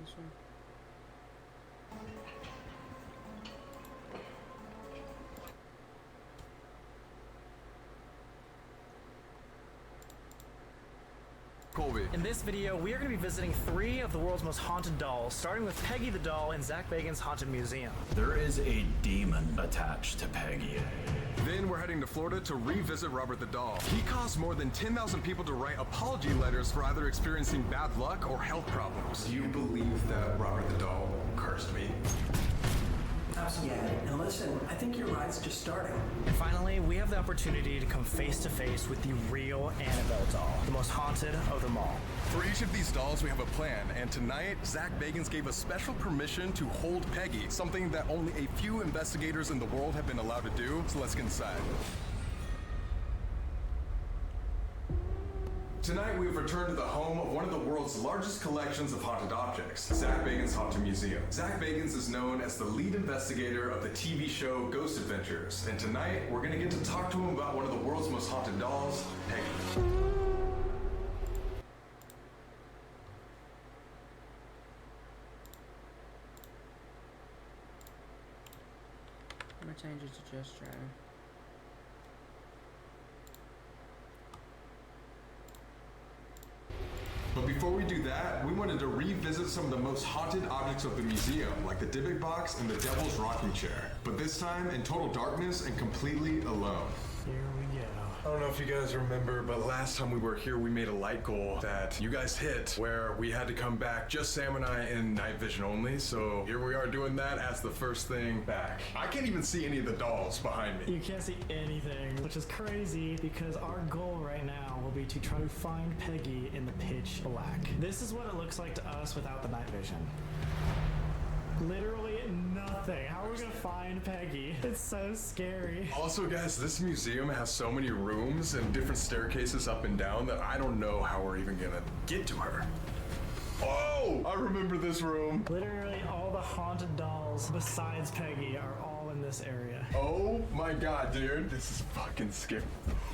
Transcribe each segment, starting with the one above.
this one. In this video, we are going to be visiting 3 of the world's most haunted dolls, starting with Peggy the doll in Zach Bagans' Haunted Museum. There is a demon attached to Peggy. Then we're heading to Florida to revisit Robert the doll. He caused more than 10,000 people to write apology letters for either experiencing bad luck or health problems. Do you believe that Robert the doll cursed me? Absolutely. Yeah, now listen, I think your ride's just starting. And finally, we have the opportunity to come face to face with the real Annabelle doll, the most haunted of them all. For each of these dolls, we have a plan, and tonight, Zach Bagans gave us special permission to hold Peggy, something that only a few investigators in the world have been allowed to do, so let's get inside. Tonight, we have returned to the home of one of the world's largest collections of haunted objects, Zach Bagans' Haunted Museum. Zach Bagans is known as the lead investigator of the TV show Ghost Adventures, and tonight, we're gonna get to talk to him about one of the world's most haunted dolls, Peggy. I'm gonna change it to just drive. But before we do that, we wanted to revisit some of the most haunted objects of the museum, like the Dybbuk box and the Devil's Rocking Chair. But this time in total darkness and completely alone. Here we go. I don't know if you guys remember, but last time we were here, we made a light goal that you guys hit where we had to come back, just Sam and I in night vision only. So here we are doing that as the first thing back. I can't even see any of the dolls behind me. You can't see anything, which is crazy because our goal right now will be to try to find Peggy in the pitch black. This is what it looks like to us without the night vision. Literally nothing. How are we gonna find Peggy? It's so scary. Also, guys, this museum has so many rooms and different staircases up and down that I don't know how we're even gonna get to her. Oh, I remember this room. Literally all the haunted dolls besides Peggy are all in this area. Oh my god, dude. This is fucking scary.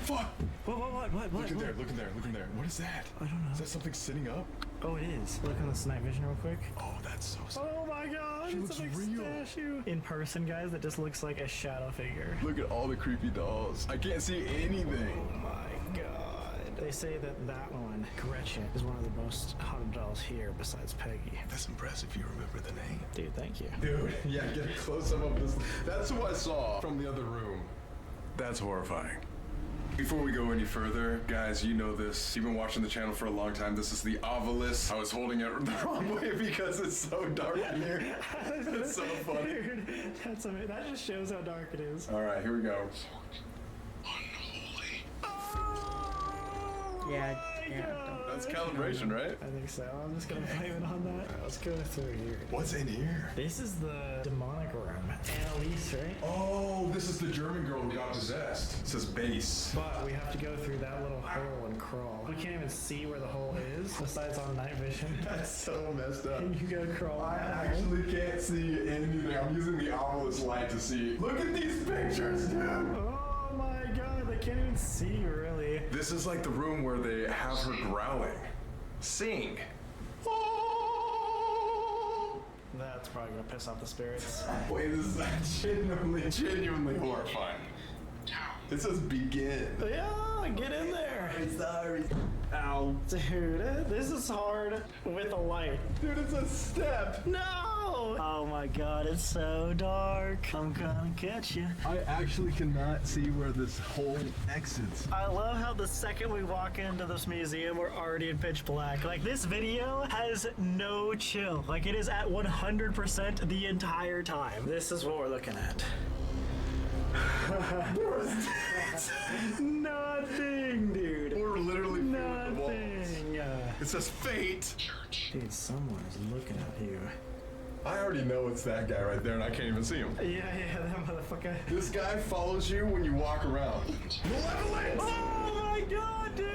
Fuck. What? Look in there, look in there, look in there. What is that? I don't know. Is that something sitting up? Oh, it is. Look on this night vision real quick. Oh, that's so scary. Oh my god, She it's a looks big real. statue. In person, guys, that just looks like a shadow figure. Look at all the creepy dolls. I can't see anything. Oh my god. They say that one, Gretchen, is one of the most haunted dolls here besides Peggy. That's impressive. You remember the name. Dude, thank you. Dude, yeah, get a close-up of this. That's who I saw from the other room. That's horrifying. Before we go any further, guys, you know this. You've been watching the channel for a long time. This is the obelisk. I was holding it the wrong way because it's so dark in here. It's so funny. Dude, that's amazing. That just shows how dark it is. All right, here we go. Yeah, That's calibration, right? I think so. I'm just gonna blame it on that. Let's go through here. What's in here? This is the demonic room. Annalise, right? Oh, this is the German girl who got possessed. It says base. But we have to go through that little hole and crawl. We can't even see where the hole is, besides on night vision. That's so messed up. And you gotta crawl. I actually can't see anything. I'm using the obelisk light to see. Look at these pictures, dude. Oh my god, they can't even see really. This is like the room where they have her growling. Sing. That's probably gonna piss off the spirits. Wait, this is genuinely horrifying. It says begin. Yeah, get in there. Sorry. Ow. Dude, this is hard with a light. Dude, it's a step. No! Oh my god, it's so dark. I'm gonna get you. I actually cannot see where this hole exits. I love how the second we walk into this museum, we're already in pitch black. Like, this video has no chill. Like, it is at 100% the entire time. This is what we're looking at. Nothing, dude. We're literally through the walls. Nothing. It says fate. Dude, someone is looking at you. I already know it's that guy right there and I can't even see him. Yeah, that motherfucker. This guy follows you when you walk around. Malevolent! Oh my god, dude!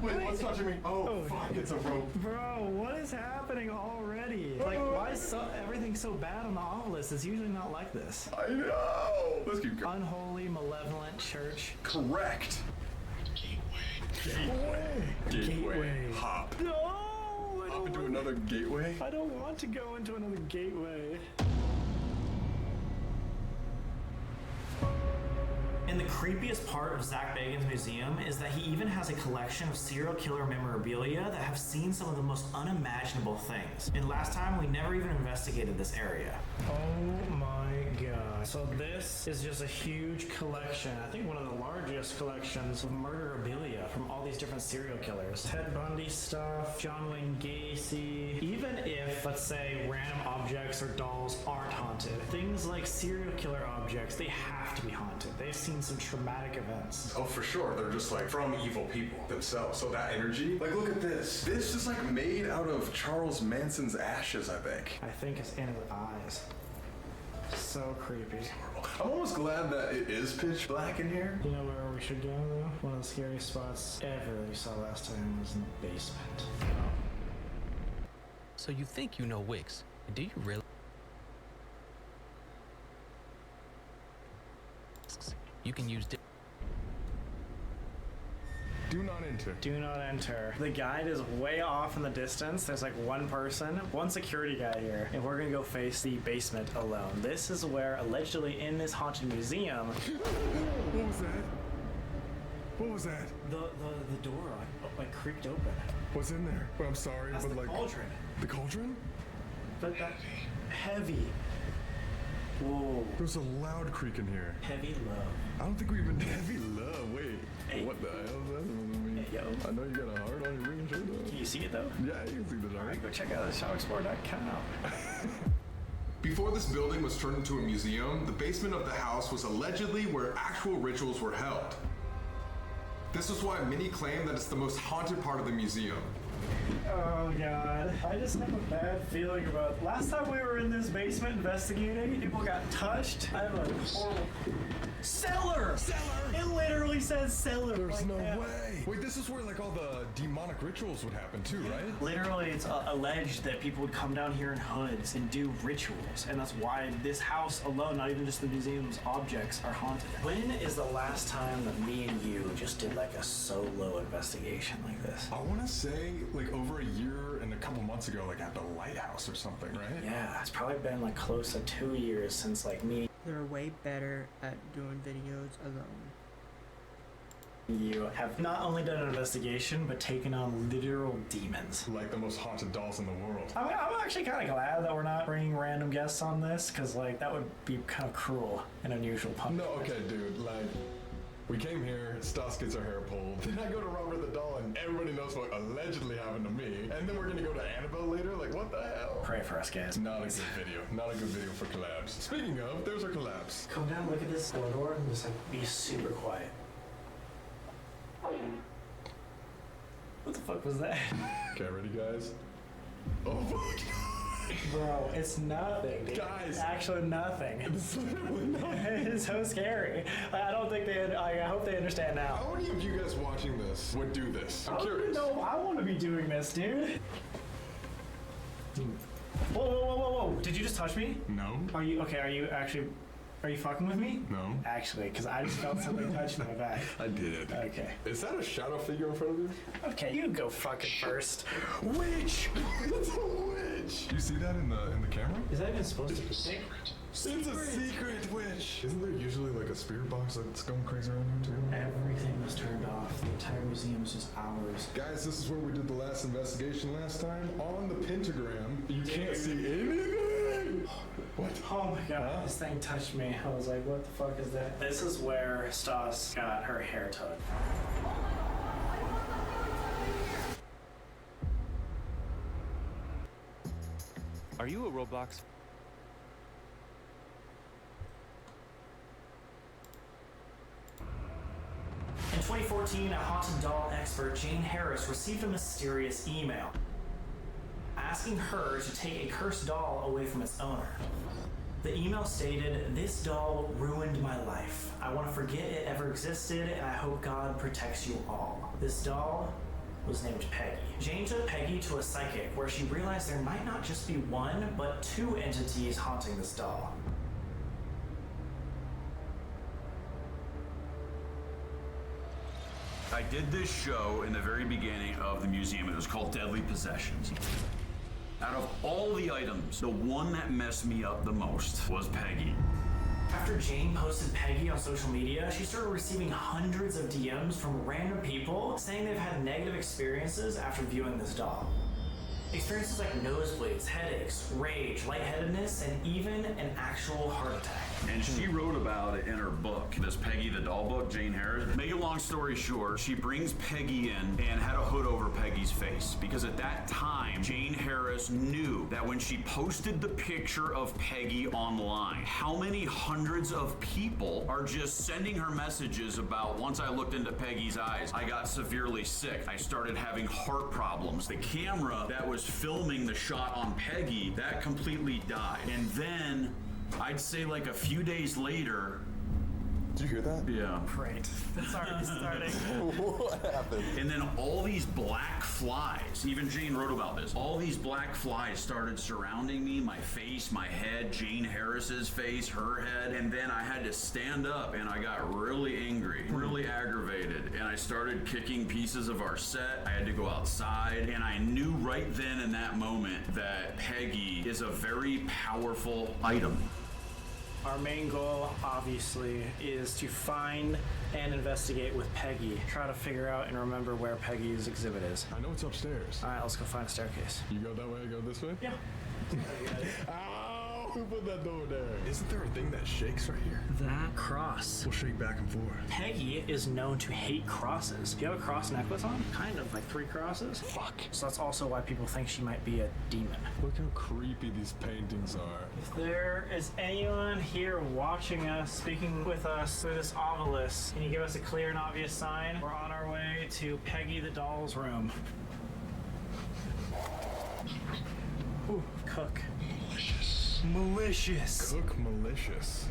Wait, what's touching me? Oh, fuck, it's a rope. Bro, what is happening already? Like, why is everything so bad on the obelisk? It's usually not like this. I know. Let's keep going. Unholy, malevolent church. Correct. Gateway. Hop. No! Hop into another another gateway? I don't want to go into another gateway. And the creepiest part of Zach Bagans' museum is that he even has a collection of serial killer memorabilia that have seen some of the most unimaginable things. And last time, we never even investigated this area. Oh my god. So this is just a huge collection, I think one of the largest collections of murderabilia from all these different serial killers. Ted Bundy stuff, John Wayne Gacy. Even if, let's say, random objects or dolls aren't haunted, things like serial killer objects, they have to be haunted. They've seen some traumatic events. Oh, for sure. They're just like from evil people themselves. So that energy, like look at this. This is like made out of Charles Manson's ashes, I think. I think it's in his eyes. So creepy. I'm almost glad that it is pitch black in here. You know where we should go though? One of the scariest spots ever that we saw last time was in the basement. So you think you know Wix? Do you really? You can use Do not enter. Do not enter. The guide is way off in the distance. There's like one person, one security guy here, and we're gonna go face the basement alone. This is where, allegedly in this haunted museum... What was that? What was that? The door like creaked open. What's in there? Well, I'm sorry, That's but the like... cauldron. The cauldron? But that... Heavy. Whoa. There's a loud creak in here. Heavy love. I don't think we even... Heavy love, wait. Hey. What the hell is that supposed to mean? Hey, yo. I know you got a heart on your ring shirt though. Can you see it though? Yeah, you can see the heart. Alright, go check out showexplore.com. Before this building was turned into a museum, the basement of the house was allegedly where actual rituals were held. This is why many claim that it's the most haunted part of the museum. Oh god. I just have a bad feeling about... Last time we were in this basement investigating, people got touched. I have a horrible... Cellar! Cellar! It literally says cellar. There's like no that. way. Wait, this is where like all the demonic rituals would happen too, right? Literally, it's alleged that people would come down here in hoods and do rituals, and that's why this house alone, not even just the museum's objects, are haunted. When is the last time that me and you just did like a solo investigation like this? I want to say like over a year and a couple months ago, like at the lighthouse or something, right? Yeah, it's probably been like close to 2 years since like me. They're way better at doing videos alone. You have not only done an investigation, but taken on literal demons. Like the most haunted dolls in the world. I'm actually kind of glad that we're not bringing random guests on this, because like that would be kind of cruel and unusual punishment. No, okay, dude, like, we came here, Stas gets her hair pulled. Then I go to Robert the Doll, and everybody knows what allegedly happened to me. And then we're gonna go to Annabelle later? Like, what the hell? Pray for us, guys. Not a good video. Not a good video for collabs. Speaking of, there's our collabs. Come down, look at this door, and just like be super quiet. What the fuck was that? Okay, ready, guys? Oh, fuck. Bro, it's nothing, dude. Guys. It's actually nothing. It's literally nothing. It's so scary. I don't think they. I hope they understand now. How many of you guys watching this would do this? I'm curious. No, I want to be doing this, dude. Whoa, whoa, whoa, whoa, whoa! Did you just touch me? No. Are you okay? Are you actually? Are you fucking with me? No. Actually, because I just felt something touch my back. I did it. Okay. Is that a shadow figure in front of you? Okay, you go fucking first. Witch! It's a witch! You see that in the camera? Is that even supposed to be secret? It's a secret witch! Isn't there usually like a spirit box that's going crazy around here too? Everything was turned off. The entire museum is just ours. Guys, this is where we did the last investigation last time. On the pentagram, you can't see anything! What? Oh my god, this thing touched me. I was like, what the fuck is that? This is where Stas got her hair tugged. Are you a Roblox? In 2014, a haunted doll expert, Jane Harris, received a mysterious email asking her to take a cursed doll away from its owner. The email stated, "This doll ruined my life. I want to forget it ever existed, and I hope God protects you all." This doll was named Peggy. Jane took Peggy to a psychic where she realized there might not just be one, but two entities haunting this doll. I did this show in the very beginning of the museum. It was called Deadly Possessions. Out of all the items, the one that messed me up the most was Peggy. After Jane posted Peggy on social media, she started receiving hundreds of DMs from random people saying they've had negative experiences after viewing this doll. Experiences like nosebleeds, headaches, rage, lightheadedness, and even an actual heart attack. And she wrote about it in her book, this Peggy the Doll book, Jane Harris. Make a long story short, she brings Peggy in and had a hood over Peggy's face because at that time, Jane Harris knew that when she posted the picture of Peggy online, how many hundreds of people are just sending her messages about, once I looked into Peggy's eyes, I got severely sick. I started having heart problems. The camera that was filming the shot on Peggy, that completely died. And then I'd say like a few days later. Did you hear that? Yeah. Great. That's already starting. What happened? And then all these black flies, even Jane wrote about this, all these black flies started surrounding me, my face, my head, Jane Harris's face, her head, and then I had to stand up and I got really angry, really aggravated, and I started kicking pieces of our set. I had to go outside, and I knew right then in that moment that Peggy is a very powerful item. Our main goal, obviously, is to find and investigate with Peggy. Try to figure out and remember where Peggy's exhibit is. I know it's upstairs. All right, let's go find a staircase. You go that way, I go this way? Yeah. Ow! Who put that door there? Isn't there a thing that shakes right here? That cross. We'll shake back and forth. Peggy is known to hate crosses. Do you have a cross necklace on? Kind of, like 3 crosses. Fuck. So that's also why people think she might be a demon. Look how creepy these paintings are. If there is anyone here watching us, speaking with us through this obelisk, can you give us a clear and obvious sign? We're on our way to Peggy the doll's room. Ooh, cook. Malicious. Cook malicious.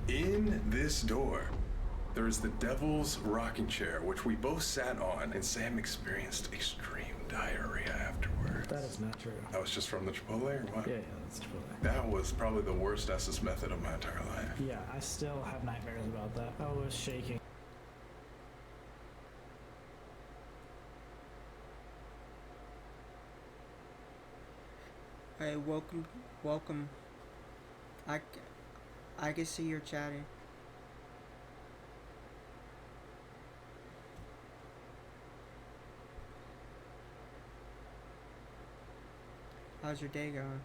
In this door, there is the Devil's Rocking Chair, which we both sat on, and Sam experienced extreme diarrhea afterwards. That is not true. That was just from the Chipotle, or what? Yeah, that's true. That was probably the worst Estes method of my entire life. Yeah, I still have nightmares about that. I was shaking. Hey, welcome. I can see you're chatting. How's your day going?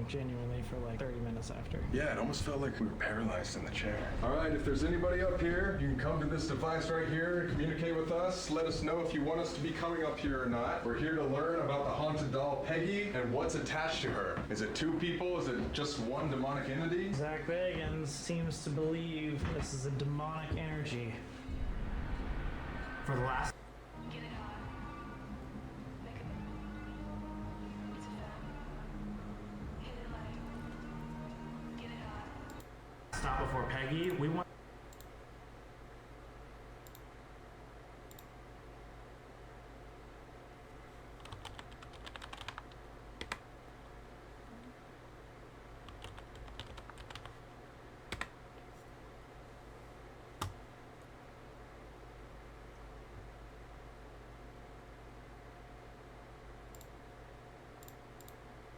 Genuinely for like 30 minutes after. Yeah, it almost felt like we were paralyzed in the chair. All right, if there's anybody up here, you can come to this device right here and communicate with us. Let us know if you want us to be coming up here or not. We're here to learn about the haunted doll Peggy and what's attached to her. Is it 2 people? Is it just one demonic entity? Zach Bagans seems to believe this is a demonic energy. For the last... Stop before Peggy. We want...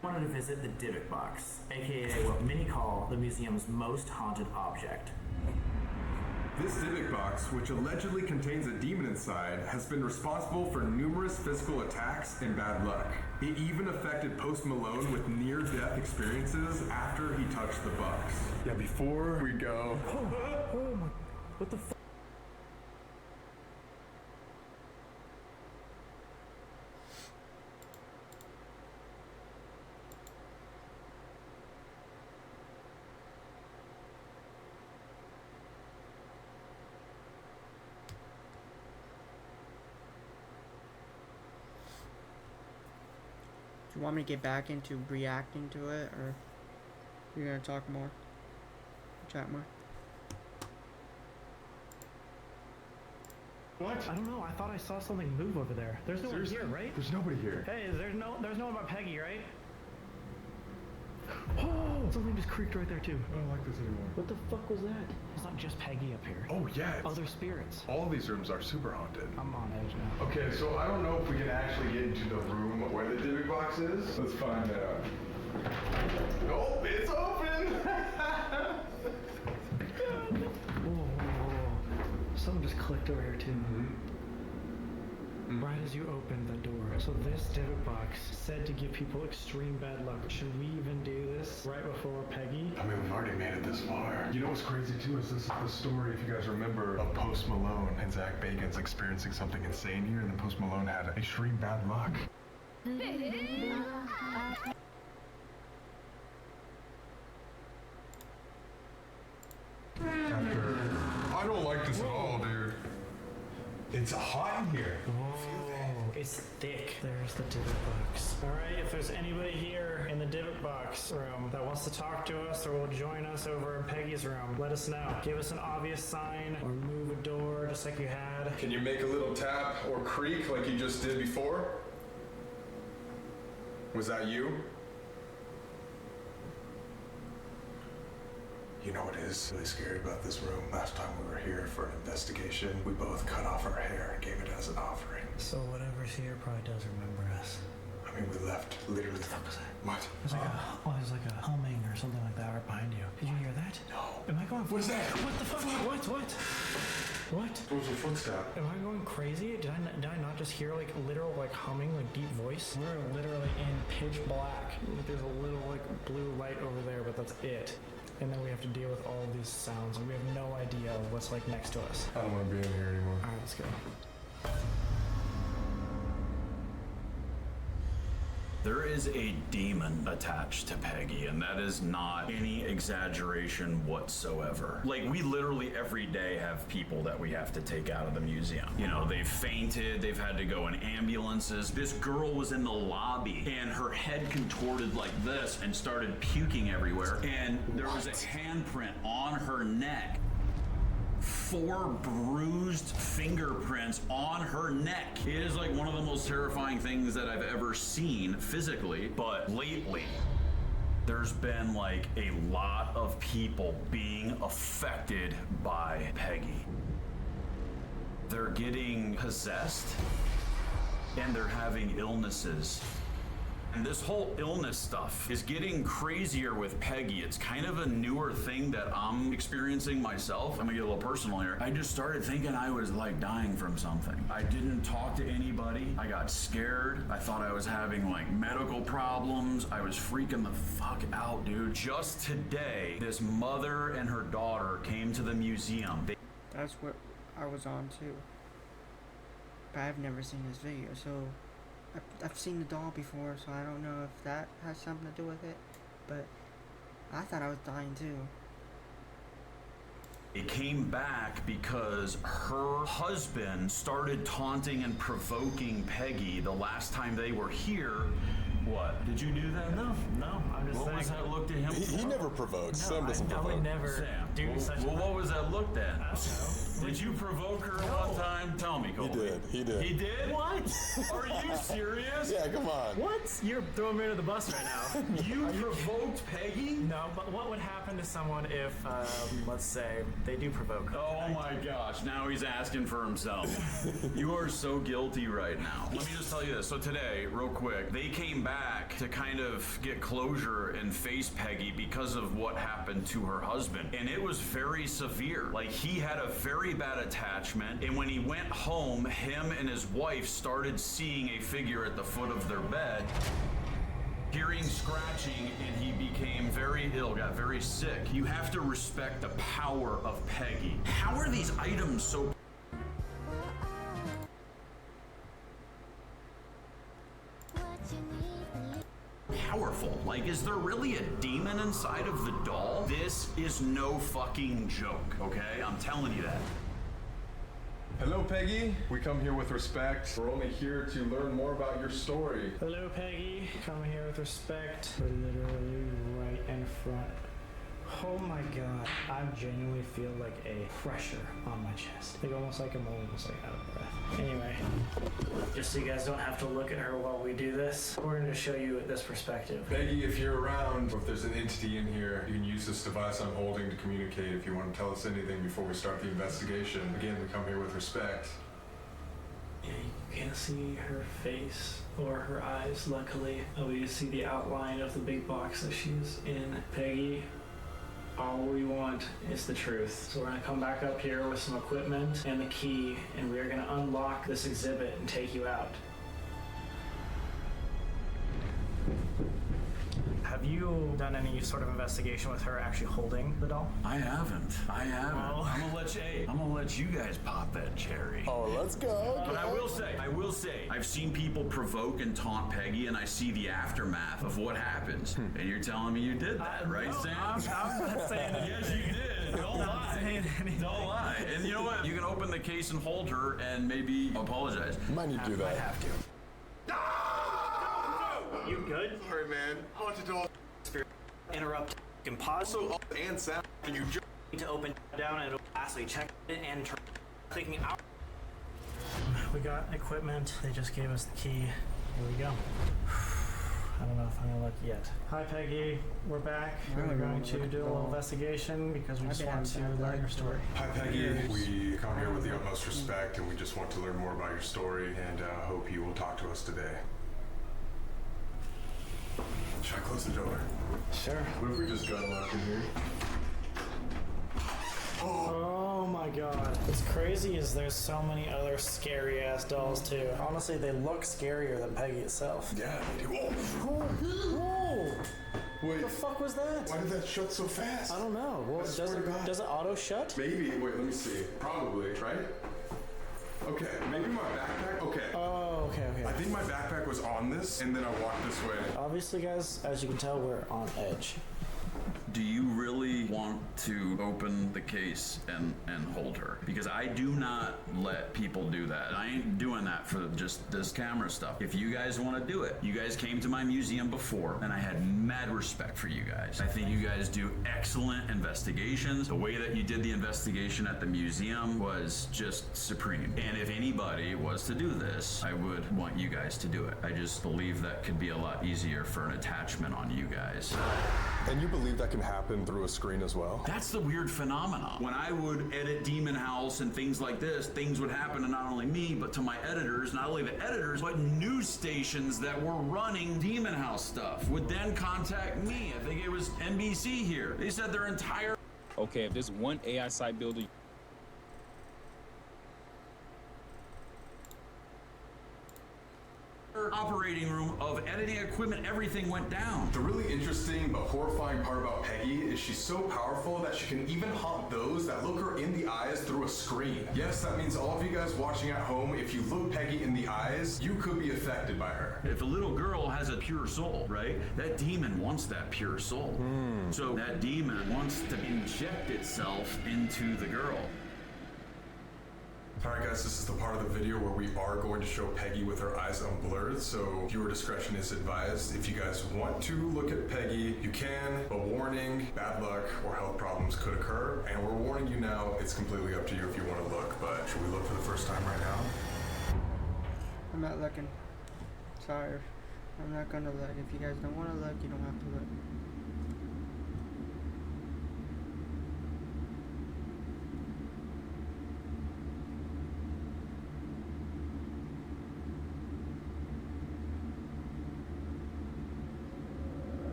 wanted to visit the Dybbuk box, aka what many call the museum's most haunted object. This Dybbuk box, which allegedly contains a demon inside, has been responsible for numerous physical attacks and bad luck. It even affected Post Malone with near-death experiences after he touched the box. Yeah, before we go... Oh my... What the f... Do you want me to get back into reacting to it, or you're gonna talk more? Chat more? What? I don't know. I thought I saw something move over there. There's no one here, right? There's nobody here. Hey, there's no one about Peggy, right? Oh, something just creaked right there too. I don't like this anymore. What the fuck was that? It's not just Peggy up here. Oh, yeah. Other spirits. All of these rooms are super haunted. I'm on edge now. Okay, so I don't know if we can actually get into the room where the divvy box is. Let's find out. Oh, it's open! Whoa. Something just clicked over here too. Right as you opened the door. So this divot box said to give people extreme bad luck. Should we even do this right before Peggy? I mean, we've already made it this far. You know what's crazy too is this is the story, if you guys remember, of Post Malone and Zach Bagans experiencing something insane here, and then Post Malone had extreme bad luck. I don't like this at all, dude. It's hot in here. It's thick. There's the divot box. All right, if there's anybody here in the divot box room that wants to talk to us or will join us over in Peggy's room, let us know. Give us an obvious sign or move a door just like you had. Can you make a little tap or creak like you just did before? Was that you? You know what is really scary about this room? Last time we were here for an investigation, we both cut off our hair and gave it as an offering. So whatever's here probably does remember us. I mean, we left literally. What the fuck was that? What? There's like a humming or something like that right behind you. Did you hear that? No. Am I going? What is that? What the fuck? What? What? It was a footstep. Am I going crazy? Did I not just hear like literal like humming, like deep voice? We're literally in pitch black. There's a little like blue light over there, but that's it. And then we have to deal with all of these sounds, and we have no idea what's like next to us. I don't want to be in here anymore. All right, let's go. There is a demon attached to Peggy, and that is not any exaggeration whatsoever. Like, we literally every day have people that we have to take out of the museum. You know, they've fainted, they've had to go in ambulances. This girl was in the lobby, and her head contorted like this and started puking everywhere. And there was a handprint on her neck. 4 bruised fingerprints on her neck. It is like one of the most terrifying things that I've ever seen physically, but lately there's been like a lot of people being affected by Peggy. They're getting possessed and they're having illnesses. And this whole illness stuff is getting crazier with Peggy. It's kind of a newer thing that I'm experiencing myself. I'm gonna get a little personal here. I just started thinking I was like dying from something. I didn't talk to anybody. I got scared. I thought I was having like medical problems. I was freaking the fuck out, dude. Just today, this mother and her daughter came to the museum. That's what I was on too. But I've never seen this video, so I've seen the doll before, so I don't know if that has something to do with it, but I thought I was dying too. It came back because her husband started taunting and provoking Peggy the last time they were here. What? Did you do that? No, I'm just saying. What was that look to him? He never provokes. Sam doesn't I provoke. would never Sam, do such a well, thing. what was that look then? I don't know. Did you provoke her one time? Tell me, Colby. He did. He did? What? Are you serious? Yeah, come on. What? You're throwing me under the bus right now. You provoked Peggy? No, but what would happen to someone if, let's say, they do provoke her? Oh my gosh, now he's asking for himself. You are so guilty right now. Let me just tell you this. So today, real quick, they came back to kind of get closure and face Peggy because of what happened to her husband. And it was very severe. Like, he had a very bad attachment, and when he went home, him and his wife started seeing a figure at the foot of their bed, hearing scratching, and he became very ill, got very sick. You have to respect the power of Peggy. How are these items so powerful? Like, is there really a demon inside of the doll? This is no fucking joke, okay? I'm telling you that. Hello, Peggy. We come here with respect. We're only here to learn more about your story. Hello, Peggy. Come here with respect. We're literally right in front. Oh my god. I genuinely feel like a pressure on my chest. Like almost like I'm almost like out of breath. Anyway, just so you guys don't have to look at her while we do this, we're going to show you this perspective. Peggy, if you're around, or if there's an entity in here, you can use this device I'm holding to communicate if you want to tell us anything before we start the investigation. Again, we come here with respect. Yeah, you can't see her face or her eyes, luckily. We see the outline of the big box that she's in. Peggy, all we want is the truth. So we're gonna come back up here with some equipment and the key, and we are gonna unlock this exhibit and take you out. Have you done any sort of investigation with her actually holding the doll? I haven't. Oh. I'm gonna let you guys pop that cherry. Oh, let's go. But I will say, I've seen people provoke and taunt Peggy, and I see the aftermath of what happens. And you're telling me you did that, right, no, Sam? I'm not saying it. Yes, you did. Don't lie. Don't lie. And you know what? You can open the case and hold her and maybe apologize. Might need to do that. I have to. You good? Sorry, man. Haunted doll. Interrupt and pause. So, and sound. Can you just Need to open down and lastly check it and turn clicking out. We got equipment. They just gave us the key. Here we go. I don't know if I'm gonna look yet. Hi Peggy, we're back. We're going to do a little investigation because we just want to learn your story. Hi, Peggy. We come here with the utmost respect, and we just want to learn more about your story, and hope you will talk to us today. Should I close the door? Sure. What if we just got locked in here? Oh my god. What's crazy is there's so many other scary ass dolls too. Honestly, they look scarier than Peggy itself. Yeah, they do. Whoa! Wait, What the fuck was that? why did that shut so fast? I don't know. Well, I swear to God. does it auto shut? Maybe. Wait, let me see. Probably, right? Okay, maybe my backpack. Okay. Oh, okay. I think my backpack was on this, and then I walked this way. Obviously, guys, as you can tell, we're on edge. Do you really want to open the case and hold her? Because I do not let people do that. I ain't doing that for just this camera stuff. If you guys want to do it, you guys came to my museum before, and I had mad respect for you guys. I think you guys do excellent investigations. The way that you did the investigation at the museum was just supreme. And if anybody was to do this, I would want you guys to do it. I just believe that could be a lot easier for an attachment on you guys. And you believe that can happen through a screen as well? That's the weird phenomenon. When I would edit Demon House and things like this, things would happen to not only me, but to my editors. Not only the editors, but news stations that were running Demon House stuff would then contact me. I think it was NBC here. They said their entire... Okay, if there's one AI site builder operating room of editing equipment, everything went down. The really interesting but horrifying part about Peggy is she's so powerful that she can even haunt those that look her in the eyes through a screen. Yes, that means all of you guys watching at home, if you look Peggy in the eyes, you could be affected by her. If a little girl has a pure soul, right? That demon wants that pure soul. So that demon wants to inject itself into the girl. Alright guys, this is the part of the video where we are going to show Peggy with her eyes unblurred, so viewer discretion is advised. If you guys want to look at Peggy, you can, but warning, bad luck or health problems could occur, and we're warning you now, it's completely up to you if you want to look, but should we look for the first time right now? I'm not looking. Sorry. I'm not gonna look. If you guys don't want to look, you don't have to look.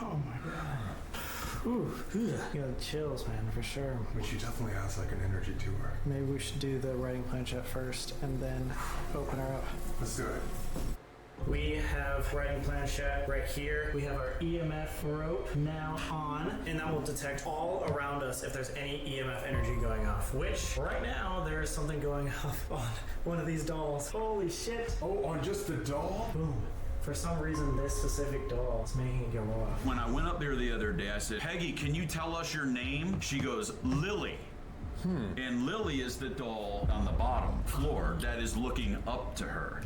Oh my god. Ooh, you got chills, man, for sure. But she definitely has like an energy to her. Maybe we should do the writing planchette first and then open her up. Let's do it. We have writing planchette right here. We have our EMF rope now on, and that will detect all around us if there's any EMF energy going off, which right now there is something going off on one of these dolls. Holy shit. Oh, on just the doll? Boom. For some reason, this specific doll is making it go off. When I went up there the other day, I said, Peggy, can you tell us your name? She goes, Lily. And Lily is the doll on the bottom floor that is looking up to her.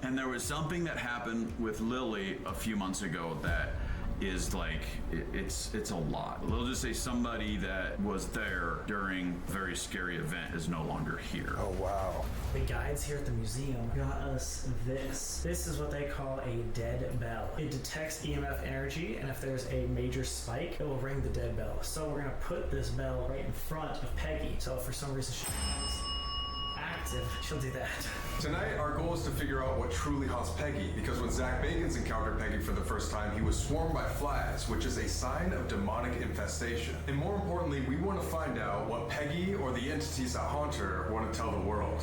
And there was something that happened with Lily a few months ago that is like, it's a lot. We'll just say somebody that was there during a very scary event is no longer here. Oh, wow. The guides here at the museum got us this. This is what they call a dead bell. It detects EMF energy, and if there's a major spike, it will ring the dead bell. So we're gonna put this bell right in front of Peggy. So if for some reason she's active, she'll do that. Tonight, our goal is to figure out what truly haunts Peggy, because when Zach Bagans encountered Peggy for the first time, he was swarmed by flies, which is a sign of demonic infestation. And more importantly, we want to find out what Peggy or the entities that haunt her want to tell the world.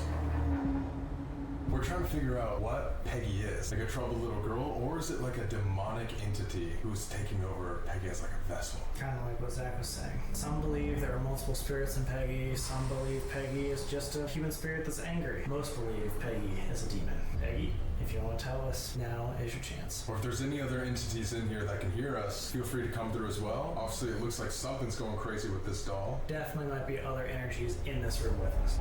We're trying to figure out what Peggy is. Like a troubled little girl, or is it like a demonic entity who's taking over Peggy as like a vessel? Kind of like what Zach was saying. Some believe there are multiple spirits in Peggy. Some believe Peggy is just a human spirit that's angry. Most believe Peggy is a demon. Peggy, if you want to tell us, now is your chance. Or if there's any other entities in here that can hear us, feel free to come through as well. Obviously, it looks like something's going crazy with this doll. Definitely might be other energies in this room with us.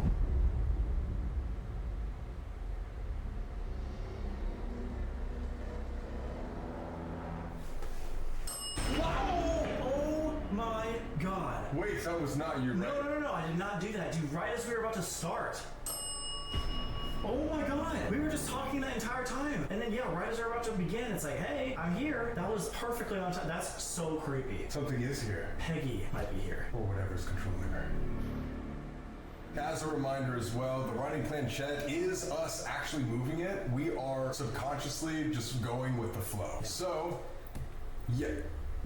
Wow! Oh my god. Wait, that was not you, right? No, I did not do that, dude. Right as we were about to start. Oh my god. We were just talking that entire time. And then, yeah, right as we were about to begin, it's like, hey, I'm here. That was perfectly on time. That's so creepy. Something is here. Peggy might be here. Or whatever's controlling her. As a reminder as well, the writing planchette is us actually moving it. We are subconsciously just going with the flow. So, yeah,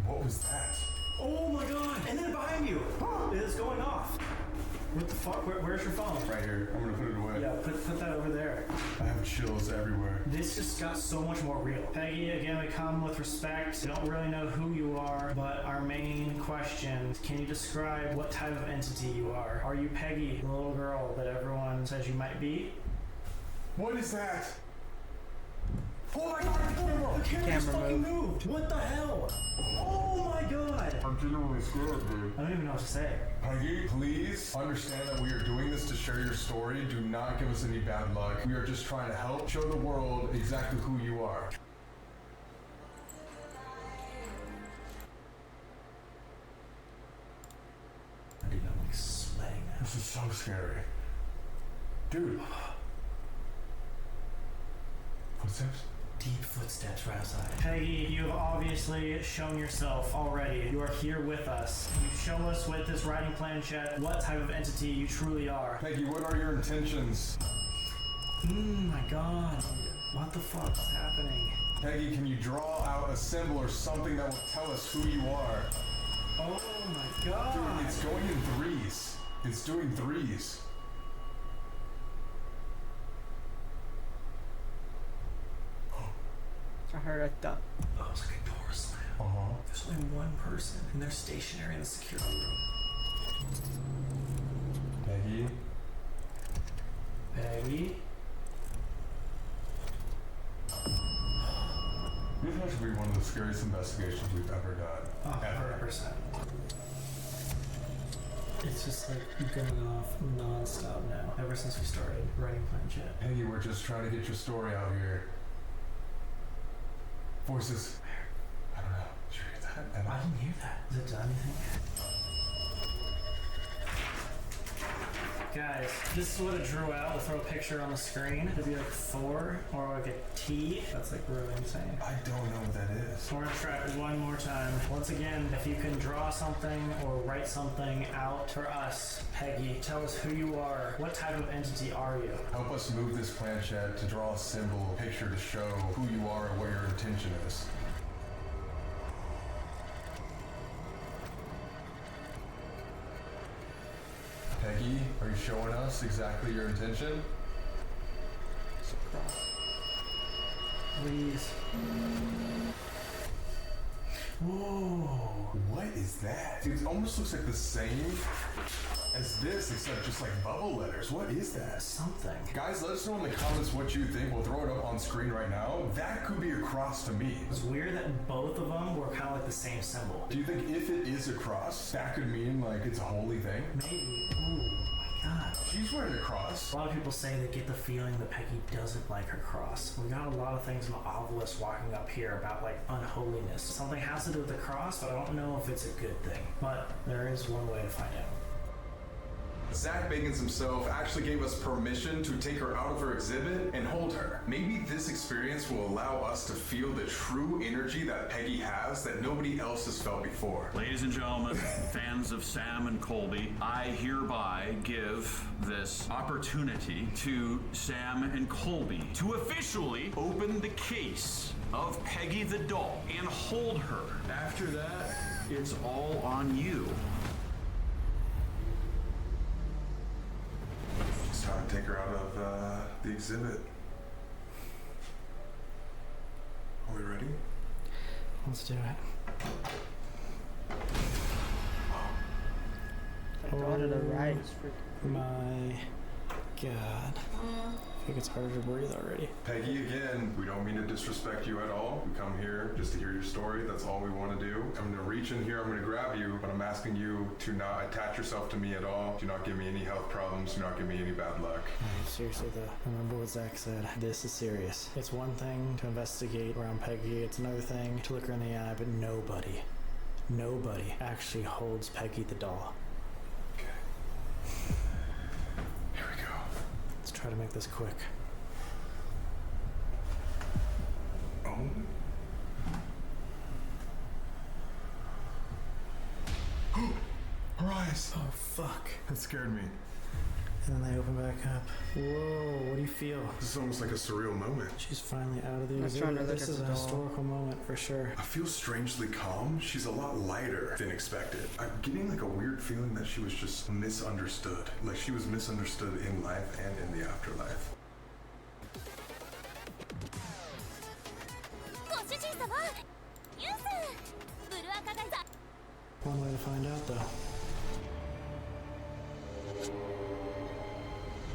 what was that? Oh my god! And then behind you! It's going off! What the fuck? Where's your phone? Right here. I'm gonna put it away. Yeah, put that over there. I have chills everywhere. This just got so much more real. Peggy, again, we come with respect. We don't really know who you are, but our main question, can you describe what type of entity you are? Are you Peggy, the little girl that everyone says you might be? What is that? Oh my god, the camera just fucking moved! What the hell? Oh my god! I'm genuinely scared, dude. I don't even know what to say. Peggy, please understand that we are doing this to share your story. Do not give us any bad luck. We are just trying to help show the world exactly who you are. Dude, I'm like sweating now. This is so scary. Dude. Footsteps? Deep footsteps right outside. Peggy, you have obviously shown yourself already. You are here with us. You show us with this writing planchette what type of entity you truly are. Peggy, what are your intentions? My god. What the fuck is happening? Peggy, can you draw out a symbol or something that will tell us who you are? Oh my god. Dude, it's going in threes. It's doing threes. I heard a thud. Oh, it's like a door slam. There's only one person, and they're stationary in the security room. Peggy? Peggy? This has to be one of the scariest investigations we've ever done. 100%. It's just like going off non-stop now, ever since we started writing planchette. Peggy, we're just trying to get your story out here. Voices. I don't know. Did you hear that? I didn't hear that. Has it done anything? Guys, this is what it drew out. We'll throw a picture on the screen. It'd be like 4 or like a T. That's like really insane. I don't know what that is. We're gonna try it one more time. Once again, if you can draw something or write something out for us, Peggy, tell us who you are. What type of entity are you? Help us move this planchette to draw a symbol, a picture to show who you are and what your intention is. Peggy, are you showing us exactly your intention? Please. Whoa. What is that? It almost looks like the same as this, except just like bubble letters. What is that? Something. Guys, let us know in the comments what you think. We'll throw it up on screen right now. That could be a cross to me. It's weird that both of them were kind of like the same symbol. Do you think if it is a cross, that could mean like it's a holy thing? Maybe. Ooh. She's wearing a cross. A lot of people say they get the feeling that Peggy doesn't like her cross. We got a lot of things in the obelisk walking up here about like unholiness. Something has to do with the cross, but I don't know if it's a good thing. But there is one way to find out. Zach Bagans himself actually gave us permission to take her out of her exhibit and hold her. Maybe this experience will allow us to feel the true energy that Peggy has that nobody else has felt before. Ladies and gentlemen, fans of Sam and Colby, I hereby give this opportunity to Sam and Colby to officially open the case of Peggy the doll and hold her. After that, it's all on you. It's time to take her out of the exhibit. Are we ready? Let's do it. That door to the right is freaking. My God. I think it's harder to breathe already. Peggy, again, we don't mean to disrespect you at all. We come here just to hear your story. That's all we want to do. I'm going to reach in here, I'm going to grab you, but I'm asking you to not attach yourself to me at all. Do not give me any health problems. Do not give me any bad luck. Seriously though, remember what Zach said. This is serious. It's one thing to investigate around Peggy. It's another thing to look her in the eye, but nobody actually holds Peggy the doll. Okay. Here we go. Let's try to make this quick. Oh. Her eyes. Oh, fuck. That scared me. And then they open back up. Whoa, what do you feel? This is almost like a surreal moment. She's finally out of the I'm trying to exhibit. look This at is the a doll. historical moment for sure. I feel strangely calm. She's a lot lighter than expected. I'm getting like a weird feeling that she was just misunderstood. Like she was misunderstood in life and in the afterlife. One way to find out though.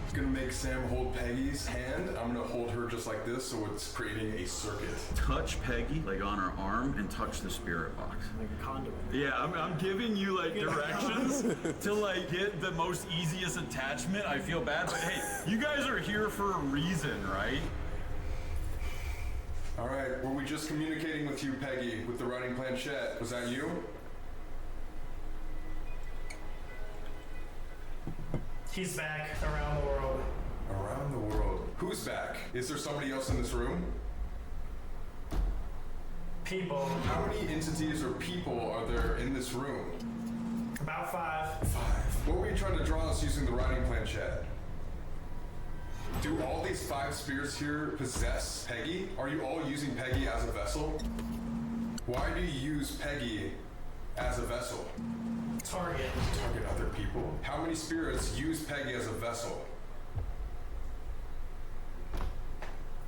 I'm gonna make Sam hold Peggy's hand. I'm gonna hold her just like this, so it's creating a circuit. Touch Peggy, like on her arm, and touch the spirit box. Like a conduit. Yeah, I'm giving you like directions to like get the most easiest attachment. I feel bad, but hey, you guys are here for a reason, right? All right, were we just communicating with you, Peggy, with the writing planchette? Was that you? He's back around the world. Around the world. Who's back? Is there somebody else in this room? People. How many entities or people are there in this room? About 5. 5. What were you trying to draw us using the writing planchette? Do all these 5 spirits here possess Peggy? Are you all using Peggy as a vessel? Why do you use Peggy as a vessel? Target. Target other people. How many spirits use Peggy as a vessel?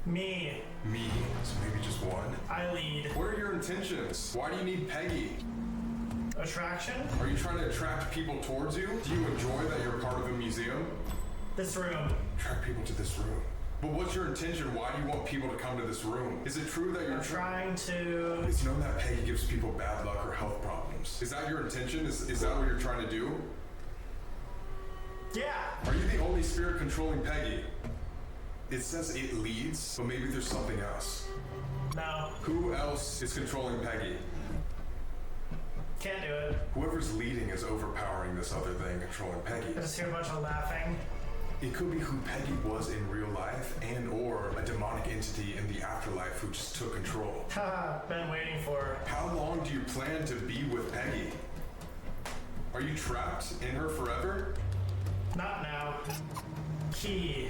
Me. Me. So maybe just one. I lead. What are your intentions? Why do you need Peggy? Attraction? Are you trying to attract people towards you? Do you enjoy that you're part of a museum? This room. Attract people to this room. But what's your intention? Why do you want people to come to this room? Is it true that you're trying to... It's known that Peggy gives people bad luck or health problems. Is that your intention? Is that what you're trying to do? Yeah. Are you the only spirit controlling Peggy? It says it leads, but maybe there's something else. No. Who else is controlling Peggy? Can't do it. Whoever's leading is overpowering this other thing controlling Peggy. I just hear a bunch of laughing. It could be who Peggy was in real life and or a demonic entity in the afterlife who just took control. Haha, been waiting for her. How long do you plan to be with Peggy? Are you trapped in her forever? Not now. Key.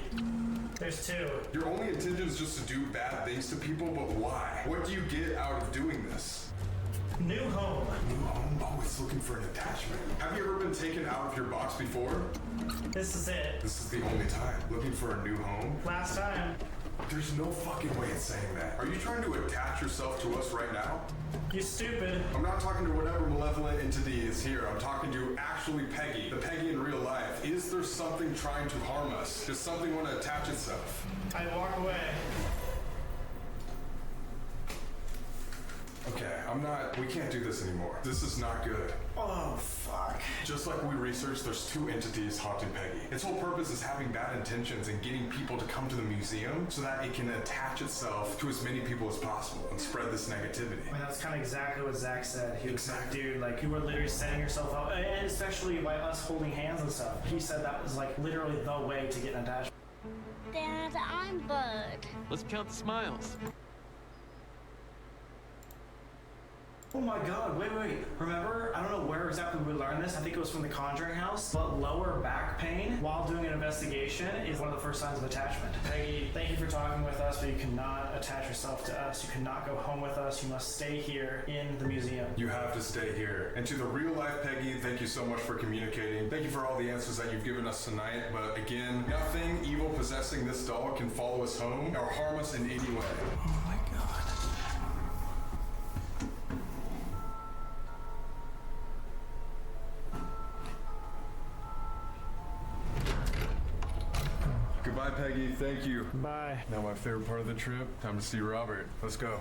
There's 2. Your only intention is just to do bad things to people, but why? What do you get out of doing this? New home. New home? Oh, it's looking for an attachment. Have you ever been taken out of your box before? This is it. This is the only time. Looking for a new home? Last time. There's no fucking way it's saying that. Are you trying to attach yourself to us right now? You stupid. I'm not talking to whatever malevolent entity is here. I'm talking to actually Peggy, the Peggy in real life. Is there something trying to harm us? Does something want to attach itself? I walk away. Okay, we can't do this anymore. This is not good. Oh, fuck. Just like we researched, there's 2 entities haunting Peggy. Its whole purpose is having bad intentions and getting people to come to the museum so that it can attach itself to as many people as possible and spread this negativity. I mean, that's kind of exactly what Zach said. He was like, dude, like, you were literally setting yourself up, and especially by us holding hands and stuff. He said that was, like, literally the way to get an attachment. Dad, I'm Bud. Let's count the smiles. Oh my god, wait. Remember, I don't know where exactly we learned this. I think it was from the Conjuring house. But lower back pain while doing an investigation is one of the first signs of attachment. Peggy, thank you for talking with us, but you cannot attach yourself to us. You cannot go home with us. You must stay here in the museum. You have to stay here. And to the real life Peggy, thank you so much for communicating. Thank you for all the answers that you've given us tonight. But again, nothing evil possessing this doll can follow us home or harm us in any way. Oh my god. Goodbye, Peggy. Thank you. Bye. Now my favorite part of the trip, time to see Robert. Let's go.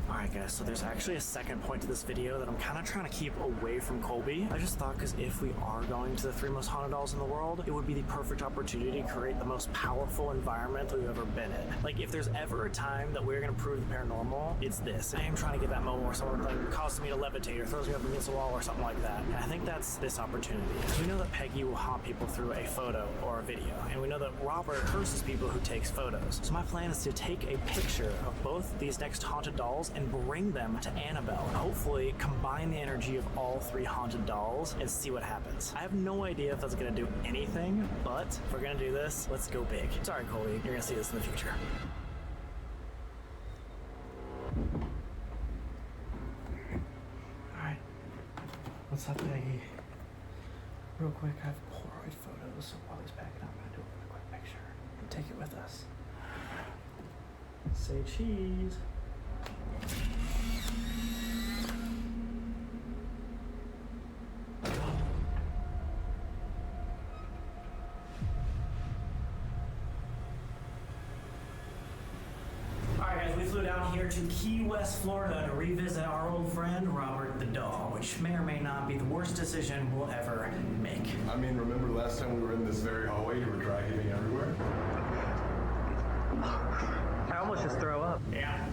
Alright guys, so there's actually a second point to this video that I'm kind of trying to keep away from Colby. I just thought, because if we are going to the 3 most haunted dolls in the world, it would be the perfect opportunity to create the most powerful environment that we've ever been in. Like, if there's ever a time that we're going to prove the paranormal, it's this. I am trying to get that moment where someone like causes me to levitate or throws me up against a wall or something like that. And I think that's this opportunity. We know that Peggy will haunt people through a photo or a video, and we know that Robert curses people who takes photos. So my plan is to take a picture of both these next haunted dolls and bring them to Annabelle. Hopefully combine the energy of all 3 haunted dolls and see what happens. I have no idea if that's gonna do anything, but if we're gonna do this, let's go big. Sorry, Colby, you're gonna see this in the future. Alright. What's up, Peggy? Real quick, I have Polaroid photos, so while he's packing up, I'm gonna do a really quick picture and take it with us. Say cheese. Alright guys, we flew down here to Key West, Florida to revisit our old friend Robert the doll, which may or may not be the worst decision we'll ever make. I mean, remember last time we were in this very hallway, you were dry heaving everywhere? I almost just throw up. Yeah.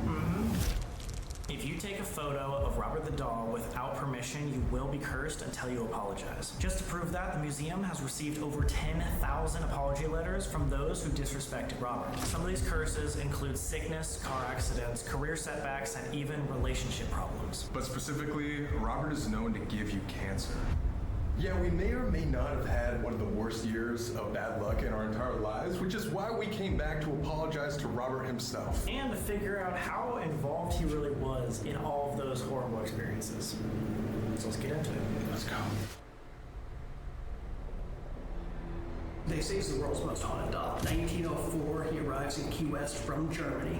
If you take a photo of Robert the doll without permission, you will be cursed until you apologize. Just to prove that, the museum has received over 10,000 apology letters from those who disrespected Robert. Some of these curses include sickness, car accidents, career setbacks, and even relationship problems. But specifically, Robert is known to give you cancer. Yeah, we may or may not have had one of the worst years of bad luck in our entire lives, which is why we came back to apologize to Robert himself. And to figure out how involved he really was in all of those horrible experiences. So let's get into it. Let's go. They say he's the world's most haunted doll. 1904, he arrives in Key West from Germany,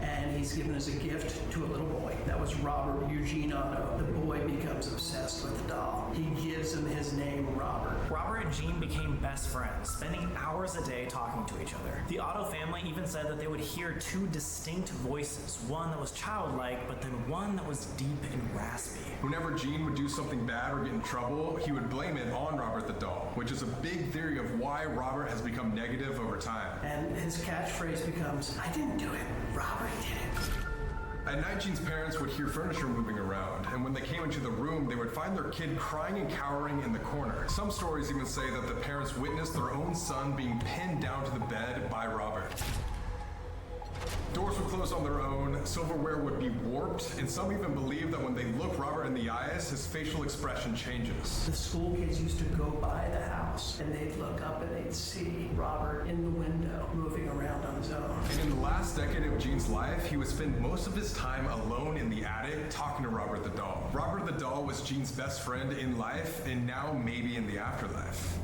and he's given as a gift to a little boy. That was Robert Eugene Otto. The boy becomes obsessed with the doll. He gives him his name, Robert. Robert and Jean became best friends, spending hours a day talking to each other. The Otto family even said that they would hear 2 distinct voices, one that was childlike, but then one that was deep and raspy. Whenever Gene would do something bad or get in trouble, he would blame it on Robert the doll, which is a big theory of why Robert has become negative over time. And his catchphrase becomes, I didn't do it, Robert did it. At night, Gene's parents would hear furniture moving around, and when they came into the room, they would find their kid crying and cowering in the corner. Some stories even say that the parents witnessed their own son being pinned down to the bed by Robert. Doors would close on their own, silverware would be warped, and some even believe that when they look Robert in the eyes, his facial expression changes. The school kids used to go by the house, and they'd look up and they'd see Robert in the window, moving around on his own. And in the last decade of Gene's life, he would spend most of his time alone in the attic talking to Robert the doll. Robert the doll was Gene's best friend in life, and now maybe in the afterlife.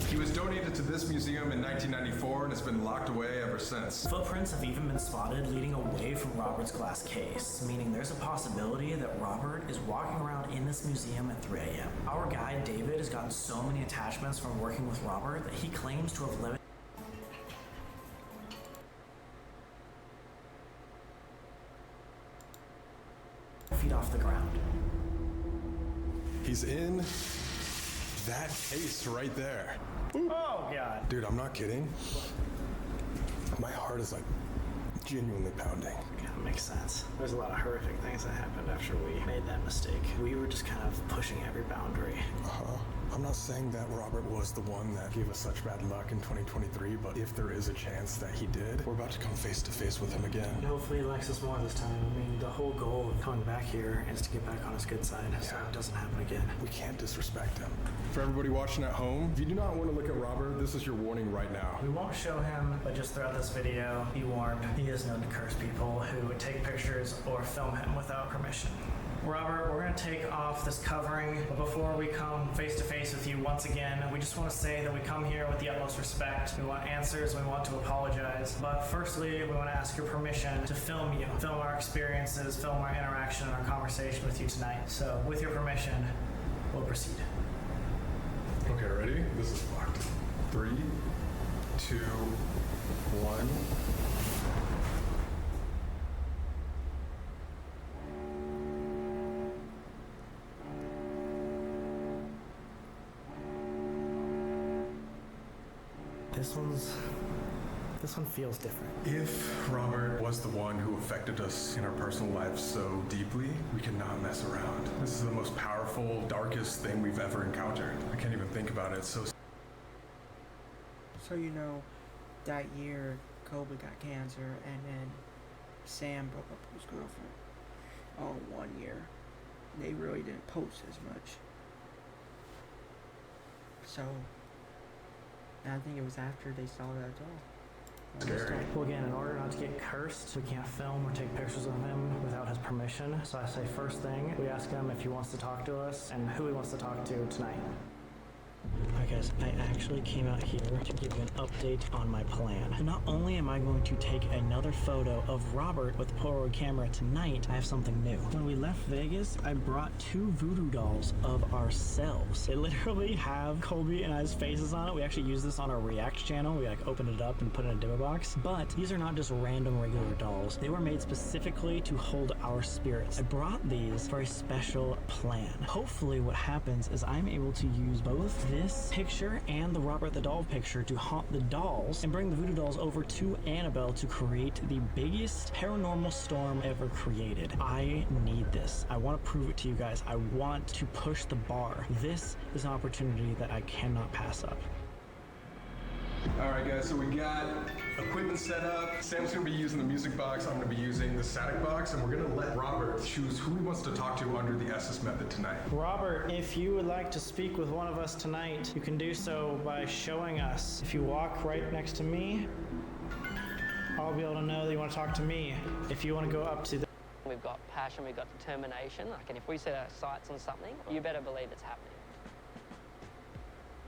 He was donated to this museum in 1994 and has been locked away ever since. Footprints have even been spotted leading away from Robert's glass case, meaning there's a possibility that Robert is walking around in this museum at 3 a.m. Our guide, David, has gotten so many attachments from working with Robert that he claims to have lived feet off the ground. He's in that case right there. Oh, God. Dude, I'm not kidding. My heart is like genuinely pounding. Yeah, that makes sense. There's a lot of horrific things that happened after we made that mistake. We were just kind of pushing every boundary. I'm not saying that Robert was the one that gave us such bad luck in 2023, but if there is a chance that he did, we're about to come face to face with him again. Hopefully he likes us more this time. I mean, the whole goal of coming back here is to get back on his good side, so it doesn't happen again. We can't disrespect him. For everybody watching at home, if you do not want to look at Robert, this is your warning right now. We won't show him, but just throughout this video, be warned, he is known to curse people who would take pictures or film him without permission. Robert, we're going to take off this covering, but before we come face to face with you once again, we just want to say that we come here with the utmost respect. We want answers, we want to apologize, but firstly, we want to ask your permission to film you, film our experiences, film our interaction and our conversation with you tonight. So, with your permission, we'll proceed. Okay, ready? This is locked. 3, 2, 1. This one feels different. If Robert was the one who affected us in our personal lives so deeply, we cannot mess around. This is the most powerful, darkest thing we've ever encountered. I can't even think about it. So you know, that year Kobe got cancer and then Sam broke up with his girlfriend. All in 1 year. They really didn't post as much. So I think it was after they saw that doll. Scary. Well, again, in order not to get cursed, we can't film or take pictures of him without his permission. So I say first thing, we ask him if he wants to talk to us and who he wants to talk to tonight. Alright guys, I actually came out here to give you an update on my plan. Not only am I going to take another photo of Robert with the Polaroid camera tonight, I have something new. When we left Vegas, I brought 2 voodoo dolls of ourselves. They literally have Colby and I's faces on it. We actually use this on our React channel. We like opened it up and put it in a dimmer box. But these are not just random regular dolls. They were made specifically to hold our spirits. I brought these for a special plan. Hopefully what happens is I'm able to use both this picture and the Robert the Doll picture to haunt the dolls and bring the voodoo dolls over to Annabelle to create the biggest paranormal storm ever created. I need this. I want to prove it to you guys. I want to push the bar. This is an opportunity that I cannot pass up. Alright guys, so we got equipment set up. Sam's gonna be using the music box, I'm gonna be using the static box, and we're gonna let Robert choose who he wants to talk to under the SS method tonight. Robert, if you would like to speak with one of us tonight, you can do so by showing us. If you walk right next to me, I'll be able to know that you want to talk to me. If you want to go up to the... We've got passion, we've got determination, and if we set our sights on something, you better believe it's happening.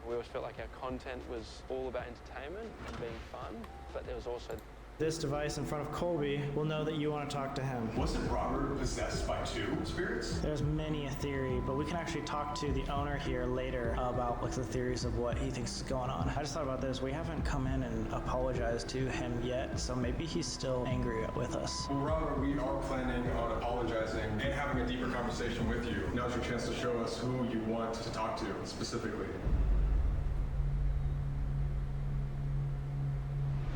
We always felt like our content was all about entertainment and being fun, but there was also... This device in front of Colby will know that you want to talk to him. Wasn't Robert possessed by 2 spirits? There's many a theory, but we can actually talk to the owner here later about like the theories of what he thinks is going on. I just thought about this. We haven't come in and apologized to him yet, so maybe he's still angry with us. Well, Robert, we are planning on apologizing and having a deeper conversation with you. Now's your chance to show us who you want to talk to specifically.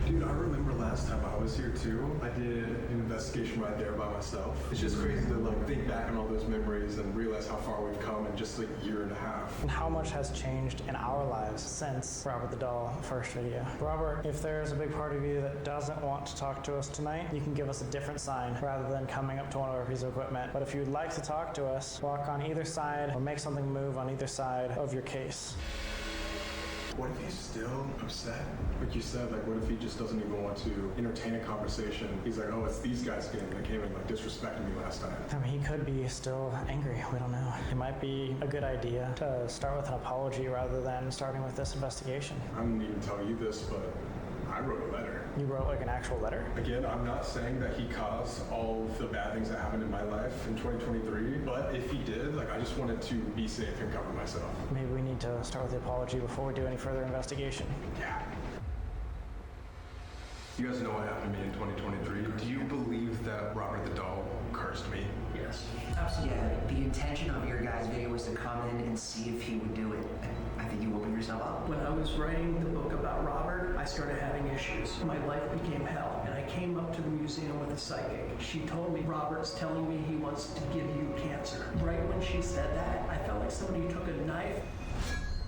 Dude, I remember last time I was here too. I did an investigation right there by myself. It's just crazy to like think back on all those memories and realize how far we've come in just like a year and a half. And how much has changed in our lives since Robert the Doll first video. Robert, if there's a big part of you that doesn't want to talk to us tonight, you can give us a different sign rather than coming up to one of our pieces of equipment. But if you'd like to talk to us, walk on either side or make something move on either side of your case. What if he's still upset? Like you said, like what if he just doesn't even want to entertain a conversation? He's like, oh, it's these guys again that came and like disrespected me last time. I mean, he could be still angry. We don't know. it might be a good idea to start with an apology rather than starting with this investigation. I didn't even tell you this, but I wrote a letter. You wrote like an actual letter? Again, I'm not saying that he caused all of the bad things that happened in my life in 2023, but if he did, like, I just wanted to be safe and cover myself. Maybe we need to start with the apology before we do any further investigation. Yeah. You guys know what happened to me in 2023. Do you believe that Robert the Doll cursed me? Yes, absolutely. Yeah, the intention of your guys' video was to come in and see if he would do it. I think you opened yourself up. When I was writing the book about Robert, I started having issues. My life became hell, and I came up to the museum with a psychic. She told me, Robert's telling me he wants to give you cancer. Right when she said that, I felt like somebody took a knife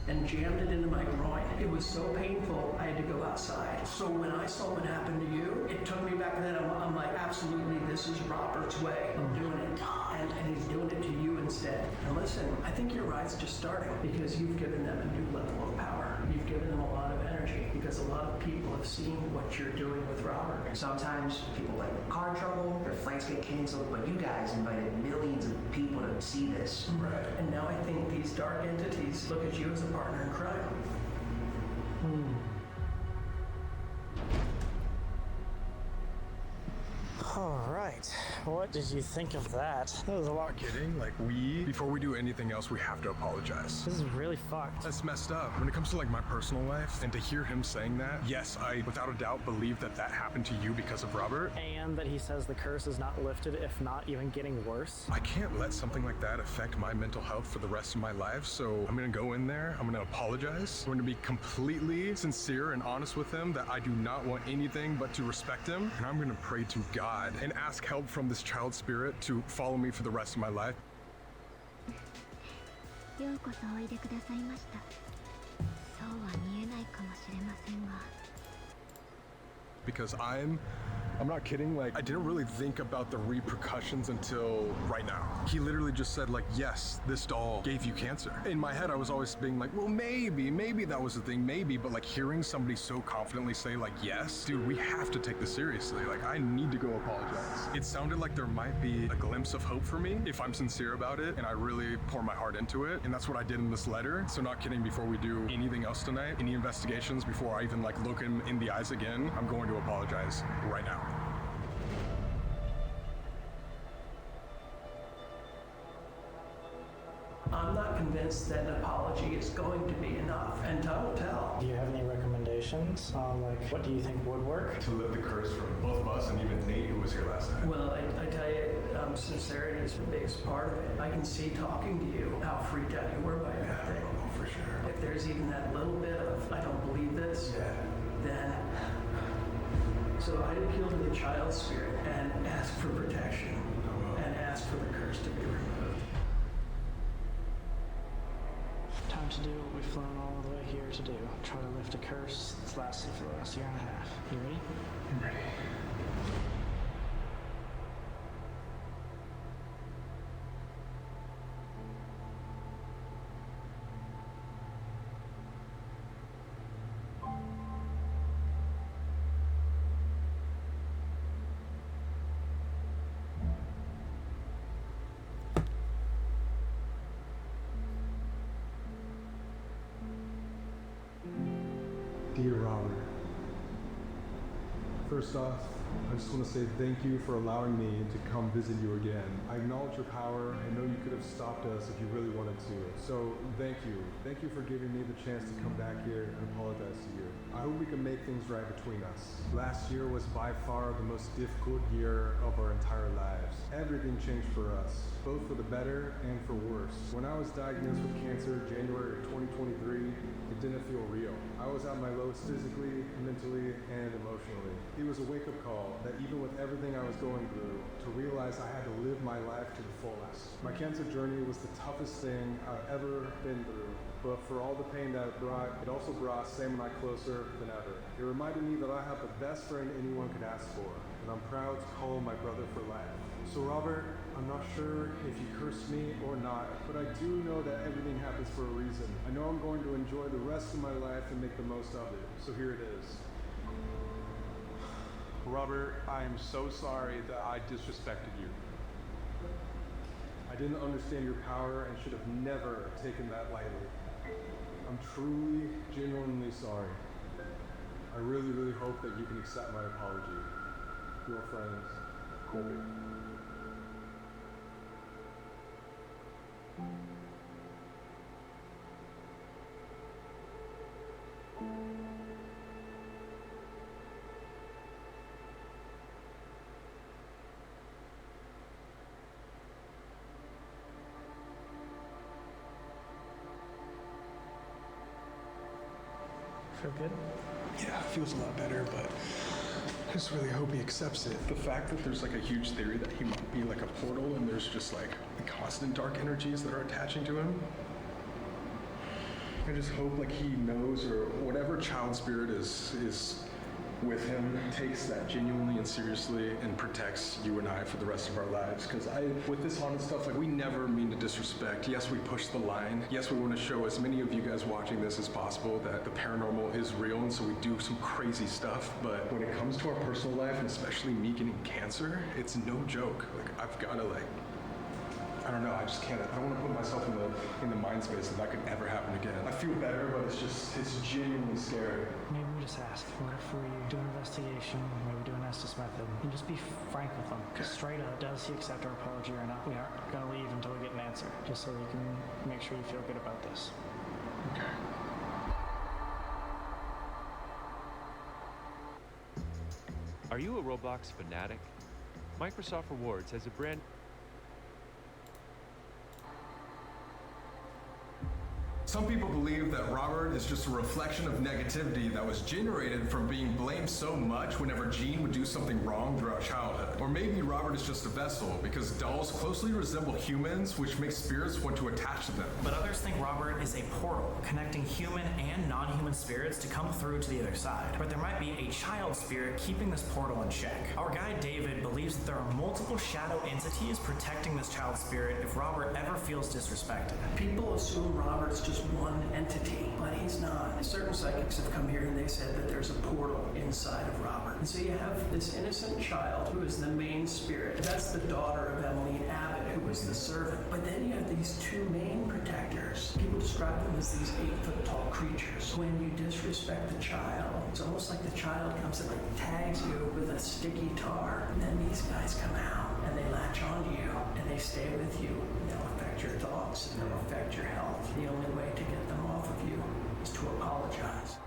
and jammed it into my groin. It was so painful, I had to go outside. So when I saw what happened to you, it took me back to that. I'm like, absolutely, this is Robert's way of doing it. And he's doing it to you instead. And listen, I think your ride's just starting because you've given them a new level of power. You've given them a lot of energy because a lot of people have seen what you're doing with Robert. Sometimes people like car trouble, their flights get canceled, but you guys invited millions of people to see this. Right. And now I think these dark entities look at you as a partner in crime. All right. What did you think of that? That was a lot. Kidding? Like, before we do anything else, we have to apologize. This is really fucked. That's messed up. When it comes to like my personal life, and to hear him saying that, yes, I without a doubt believe that that happened to you because of Robert. And that he says the curse is not lifted, if not even getting worse. I can't let something like that affect my mental health for the rest of my life, so I'm gonna go in there, I'm gonna apologize. I'm gonna be completely sincere and honest with him that I do not want anything but to respect him, and I'm gonna pray to God and ask help from this child spirit to follow me for the rest of my life. Because I'm not kidding, like, I didn't really think about the repercussions until right now. He literally just said, like, yes, this doll gave you cancer. In my head, I was always being like, well, maybe that was the thing, maybe, but like hearing somebody so confidently say like, yes, dude, we have to take this seriously. Like, I need to go apologize. It sounded like there might be a glimpse of hope for me if I'm sincere about it and I really pour my heart into it. And that's what I did in this letter. So not kidding, before we do anything else tonight, any investigations, before I even like look him in the eyes again, I'm going to apologize right now. I'm not convinced that an apology is going to be enough, and time will tell. Do you have any recommendations on like what do you think would work? To lift the curse from both of us and even Nate, who was here last night. Well, I tell you, sincerity is the biggest part of it. I can see talking to you how freaked out you were by everything. Oh, for sure. If there's even that little bit of I don't believe this, then. So I'd appeal to the child spirit and ask for protection and ask for the curse to be removed. Time to do what we've flown all the way here to do. Try to lift a curse that's lasted for the last year and a half. You ready? I'm ready. Dear Robert, first off, I just want to say thank you for allowing me to come visit you again. I acknowledge your power. I know you could have stopped us if you really wanted to. So thank you. Thank you for giving me the chance to come back here and apologize to you. I hope we can make things right between us. Last year was by far the most difficult year of our entire lives. Everything changed for us, both for the better and for worse. When I was diagnosed with cancer in January of 2023, it didn't feel real. I was at my lowest physically, mentally, and emotionally. It was a wake-up call that even with everything I was going through, to realize I had to live my life to the fullest. My cancer journey was the toughest thing I've ever been through. But for all the pain that it brought, it also brought Sam and I closer than ever. It reminded me that I have the best friend anyone could ask for, and I'm proud to call him my brother for life. So Robert, I'm not sure if you cursed me or not, but I do know that everything happens for a reason. I know I'm going to enjoy the rest of my life and make the most of it. So here it is. Robert, I am so sorry that I disrespected you. I didn't understand your power and should have never taken that lightly. I'm truly, genuinely sorry. I really, really hope that you can accept my apology. Your friends, Colby. Feel good? Yeah, it feels a lot better, but I just really hope he accepts it. The fact that there's like a huge theory that he might be like a portal and there's just like constant dark energies that are attaching to him. I just hope like he knows, or whatever child spirit is with him takes that genuinely and seriously and protects you and I for the rest of our lives. Because with this haunted stuff, like we never mean to disrespect. Yes, we push the line. Yes, we want to show as many of you guys watching this as possible that the paranormal is real, and so we do some crazy stuff. But when it comes to our personal life, and especially me getting cancer, it's no joke. Like I've got to I don't know, I just can't, I don't want to put myself in the mind space that could ever happen again. I feel better, but it's genuinely scary. Maybe we just ask, what if we do an investigation, maybe do an Estes method, and just be frank with them. Just straight up, does he accept our apology or not? We aren't going to leave until we get an answer, just so we can make sure you feel good about this. Okay. Are you a Roblox fanatic? Microsoft Rewards has a brand... Some people believe that Robert is just a reflection of negativity that was generated from being blamed so much whenever Gene would do something wrong throughout childhood. Or maybe Robert is just a vessel because dolls closely resemble humans, which makes spirits want to attach to them. But others think Robert is a portal, connecting human and non-human spirits to come through to the other side. But there might be a child spirit keeping this portal in check. Our guide David believes that there are multiple shadow entities protecting this child spirit if Robert ever feels disrespected. People assume Robert's just one entity, but he's not. Certain psychics have come here and they said that there's a portal inside of Robert. And so you have this innocent child who is the main spirit. That's the daughter of Emmeline Abbott, who was the servant. But then you have these two main protectors. People describe them as these 8-foot-tall creatures. When you disrespect the child, it's almost like the child comes and like tags you with a sticky tar. And then these guys come out and they latch onto you and they stay with you. They'll affect your thoughts and they'll affect your health. The only way to get them off of you is to apologize.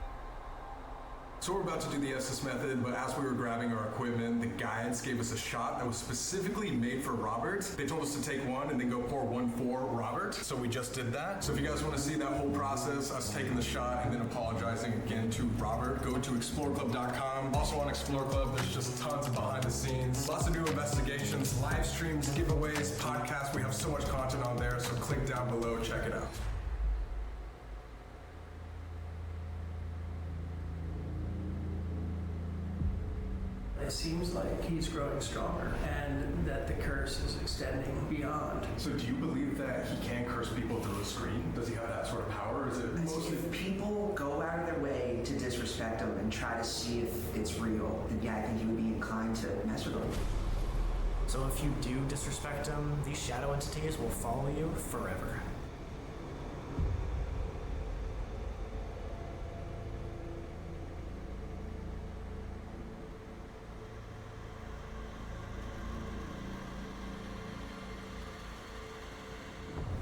So we're about to do the Estes method, but as we were grabbing our equipment, the guides gave us a shot that was specifically made for Robert. They told us to take one and then go pour one for Robert. So we just did that. So if you guys want to see that whole process, us taking the shot and then apologizing again to Robert, go to exploreclub.com. Also on Explore Club, there's just tons of behind the scenes, lots of new investigations, live streams, giveaways, podcasts. We have so much content on there, so click down below, check it out. It seems like he's growing stronger and that the curse is extending beyond. So do you believe that he can curse people through a screen? Does he have that sort of power? Or is it mostly... If people go out of their way to disrespect him and try to see if it's real, then yeah, I think he would be inclined to mess with them. So if you do disrespect him, these shadow entities will follow you forever.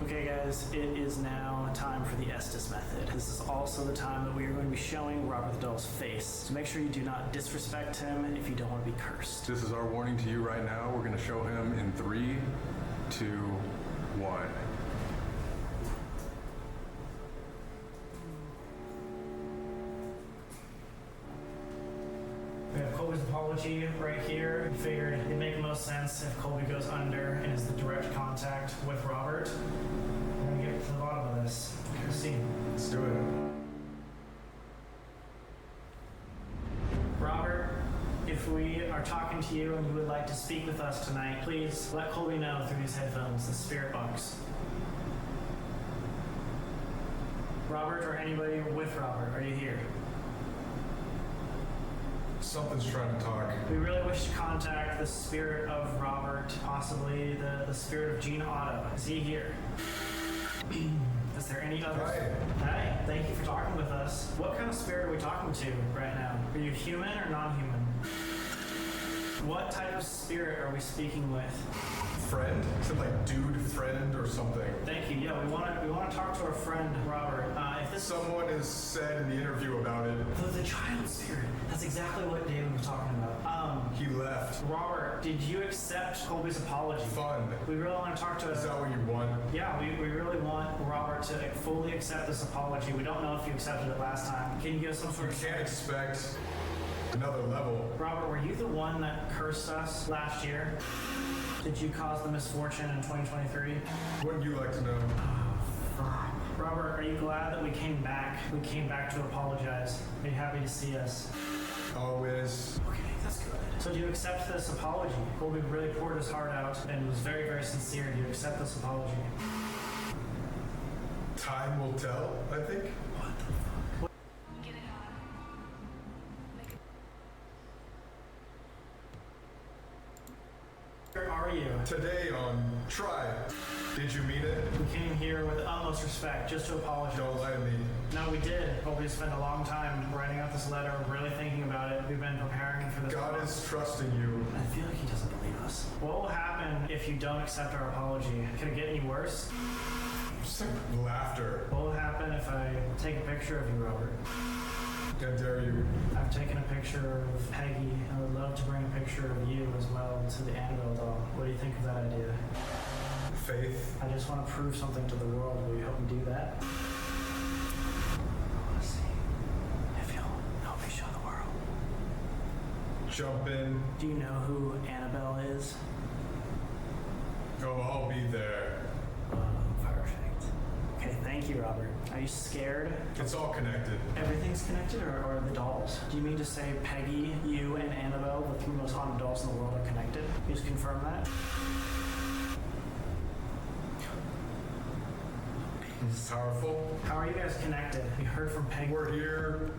Okay guys, it is now time for the Estes method. This is also the time that we are going to be showing Robert the Doll's face. So make sure you do not disrespect him if you don't want to be cursed. This is our warning to you right now. We're going to show him in 3, 2, 1. We have Colby's apology right here. We figured it'd make the most sense if Colby goes under and is the direct contact with Robert. We're gonna get to the bottom of this. Let's see. Let's do it. Robert, if we are talking to you and you would like to speak with us tonight, please let Colby know through these headphones, the spirit box. Robert or anybody with Robert, are you here? Something's trying to talk. We really wish to contact the spirit of Robert, possibly the spirit of Gene Otto. Is he here? Is there any other? Hi, thank you for talking with us. What kind of spirit are we talking to right now? Are you human or non-human? What type of spirit are we speaking with? Friend? Said like dude, friend, or something. Thank you. Yeah, we want to talk to our friend Robert. If this someone has said in the interview about it. The child spirit. That's exactly what David was talking about. He left. Robert, did you accept Colby's apology? Fun. We really want to talk to. Is that what you want? Yeah, we really want Robert to fully accept this apology. We don't know if you accepted it last time. Can you give us some sort of? You can't expect another level. Robert, were you the one that cursed us last year? Did you cause the misfortune in 2023? Wouldn't you like to know? Robert, are you glad that we came back? We came back to apologize. Are you happy to see us? Always. Okay, that's good. So do you accept this apology? Colby really poured his heart out and was very, very sincere. Do you accept this apology? Time will tell, I think. What the fuck? Where are you? Today on Try. Did you mean it? We came here with utmost respect just to apologize. Don't lie to me. No, we did. But we spent a long time writing out this letter, really thinking about it. We've been preparing for this. God is trusting you. I feel like he doesn't believe us. What will happen if you don't accept our apology? Could it get any worse? Just like laughter. What will happen if I take a picture of you, Robert? How dare you? I've taken a picture of Peggy. I would love to bring a picture of you as well to the Annabelle doll. What do you think of that idea? Faith. I just want to prove something to the world. Will you help me do that? Let's see if you'll help me show the world. Jump in. Do you know who Annabelle is? Oh, I'll be there. Perfect. Okay, thank you, Robert. Are you scared? It's all connected. Everything's connected, or the dolls? Do you mean to say Peggy, you, and Annabelle, the three most haunted dolls in the world, are connected? Can you just confirm that? It's powerful. How are you guys connected? We heard from Peggy. We're here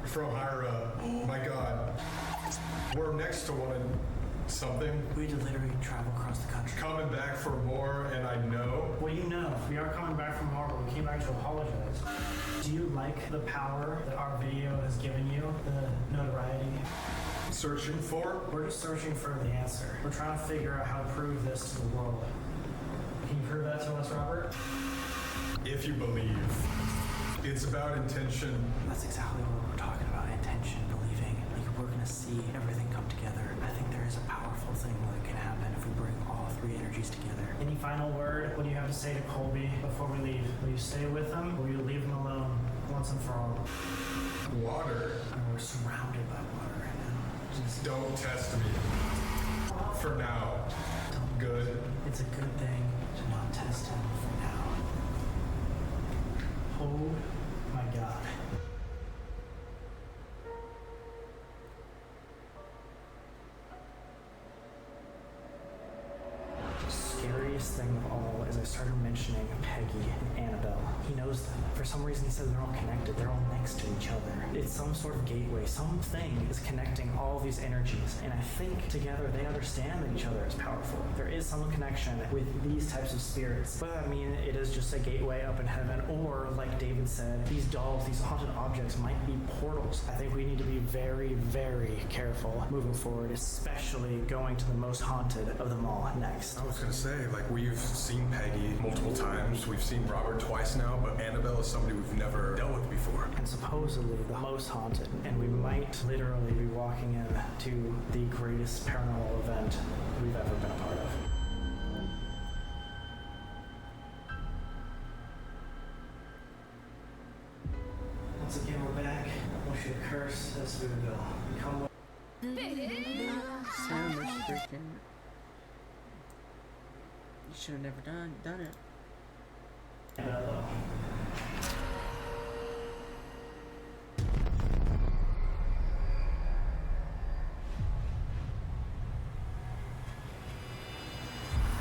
from higher up. Oh my God. We're next to one something. We had to literally travel across the country. Coming back for more, and I know. Well, you know, we are coming back from harbor. We came back to apologize. Do you like the power that our video has given you? The notoriety? Searching for? We're just searching for the answer. We're trying to figure out how to prove this to the world. Can you prove that to us, Robert? If you believe. It's about intention. That's exactly what we're talking about. Intention, believing. Like, we're going to see everything come together. I think there is a powerful thing that can happen if we bring all three energies together. Any final word? What do you have to say to Colby before we leave? Will you stay with him, or will you leave him alone once and for all? Water. We're surrounded by water right now. Just don't test me. For now. Good. It's a good thing to not test him for now. Oh my God. Scariest thing of all is I started mentioning Peggy and Annabelle. He knows them. For some reason he says they're all connected. They're all next to each other. It's some sort of gateway. Something is connecting all of these energies. And I think together they understand that each other is powerful. There is some connection with these types of spirits. Whether that mean it is just a gateway up in heaven, or like David said, these dolls, these haunted objects might be portals. I think we need to be very, very careful moving forward, especially going to the most haunted of them all next. I was gonna say, like, we've seen Peggy multiple times. We've seen Robert twice now, but Annabelle is somebody we've never dealt with before. And supposedly the most haunted. And we might literally be walking into the greatest paranormal event we've ever been a part of. Once again, we're back. I want you to curse as we go. Come with. Sound is freaking. You should have never done it.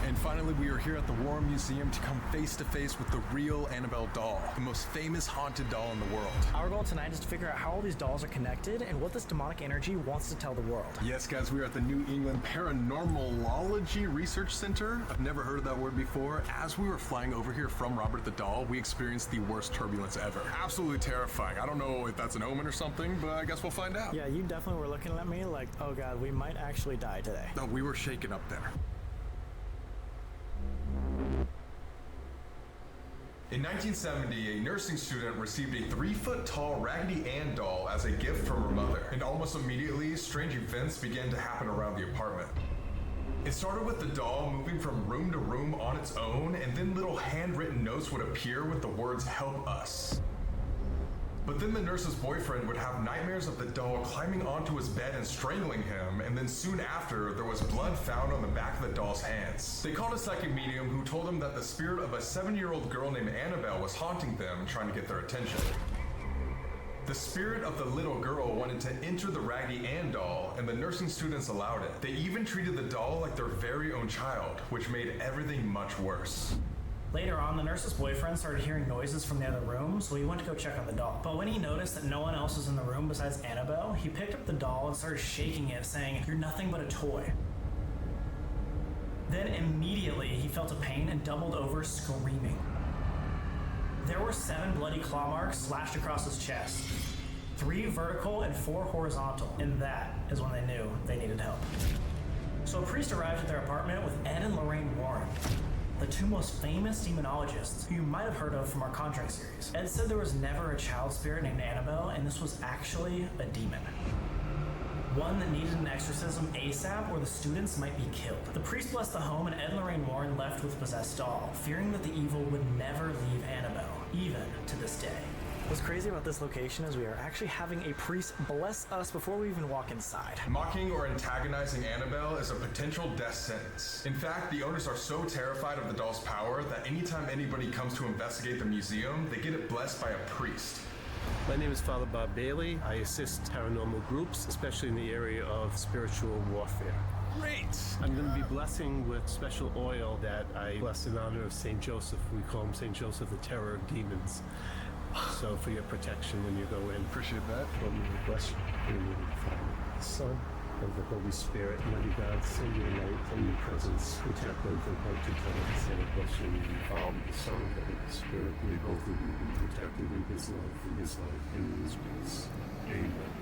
And finally, Finally, we are here at the War Museum to come face to face with the real Annabelle doll, the most famous haunted doll in the world. Our goal tonight is to figure out how all these dolls are connected and what this demonic energy wants to tell the world. Yes, guys, we are at the New England Paranormalology Research Center. I've never heard of that word before. As we were flying over here from Robert the Doll, we experienced the worst turbulence ever. Absolutely terrifying. I don't know if that's an omen or something, but I guess we'll find out. Yeah, you definitely were looking at me like, oh god, we might actually die today. No, we were shaken up there. In 1970, a nursing student received a 3-foot-tall Raggedy Ann doll as a gift from her mother, and almost immediately, strange events began to happen around the apartment. It started with the doll moving from room to room on its own, and then little handwritten notes would appear with the words, "Help us." But then the nurse's boyfriend would have nightmares of the doll climbing onto his bed and strangling him, and then soon after, there was blood found on the back of the doll's hands. They called a psychic medium who told them that the spirit of a 7-year-old girl named Annabelle was haunting them, trying to get their attention. The spirit of the little girl wanted to enter the Raggedy Ann doll, and the nursing students allowed it. They even treated the doll like their very own child, which made everything much worse. Later on, the nurse's boyfriend started hearing noises from the other room, so he went to go check on the doll. But when he noticed that no one else was in the room besides Annabelle, he picked up the doll and started shaking it, saying, "You're nothing but a toy." Then immediately, he felt a pain and doubled over, screaming. There were 7 bloody claw marks slashed across his chest, 3 vertical and 4 horizontal, and that is when they knew they needed help. So a priest arrived at their apartment with Ed and Lorraine Warren, the 2 most famous demonologists who you might have heard of from our Conjuring series. Ed said there was never a child spirit named Annabelle, and this was actually a demon. One that needed an exorcism ASAP or the students might be killed. The priest blessed the home, and Ed and Lorraine Warren left with the possessed doll, fearing that the evil would never leave Annabelle, even to this day. What's crazy about this location is we are actually having a priest bless us before we even walk inside. Mocking or antagonizing Annabelle is a potential death sentence. In fact, the owners are so terrified of the doll's power that anytime anybody comes to investigate the museum, they get it blessed by a priest. My name is Father Bob Bailey. I assist paranormal groups, especially in the area of spiritual warfare. Great! I'm going to be blessing with special oil that I bless in honor of St. Joseph. We call him St. Joseph, the terror of demons. So for your protection when you go in. Appreciate that. Let me bless you in the name of the Father, the Son, and the Holy Spirit. Mighty God, send your light and your presence. Protect them from heart to toe. Send a blessing in the Father, the Son, and the Holy Spirit. May both of you be protected in His love, in His life, and in His grace. Amen.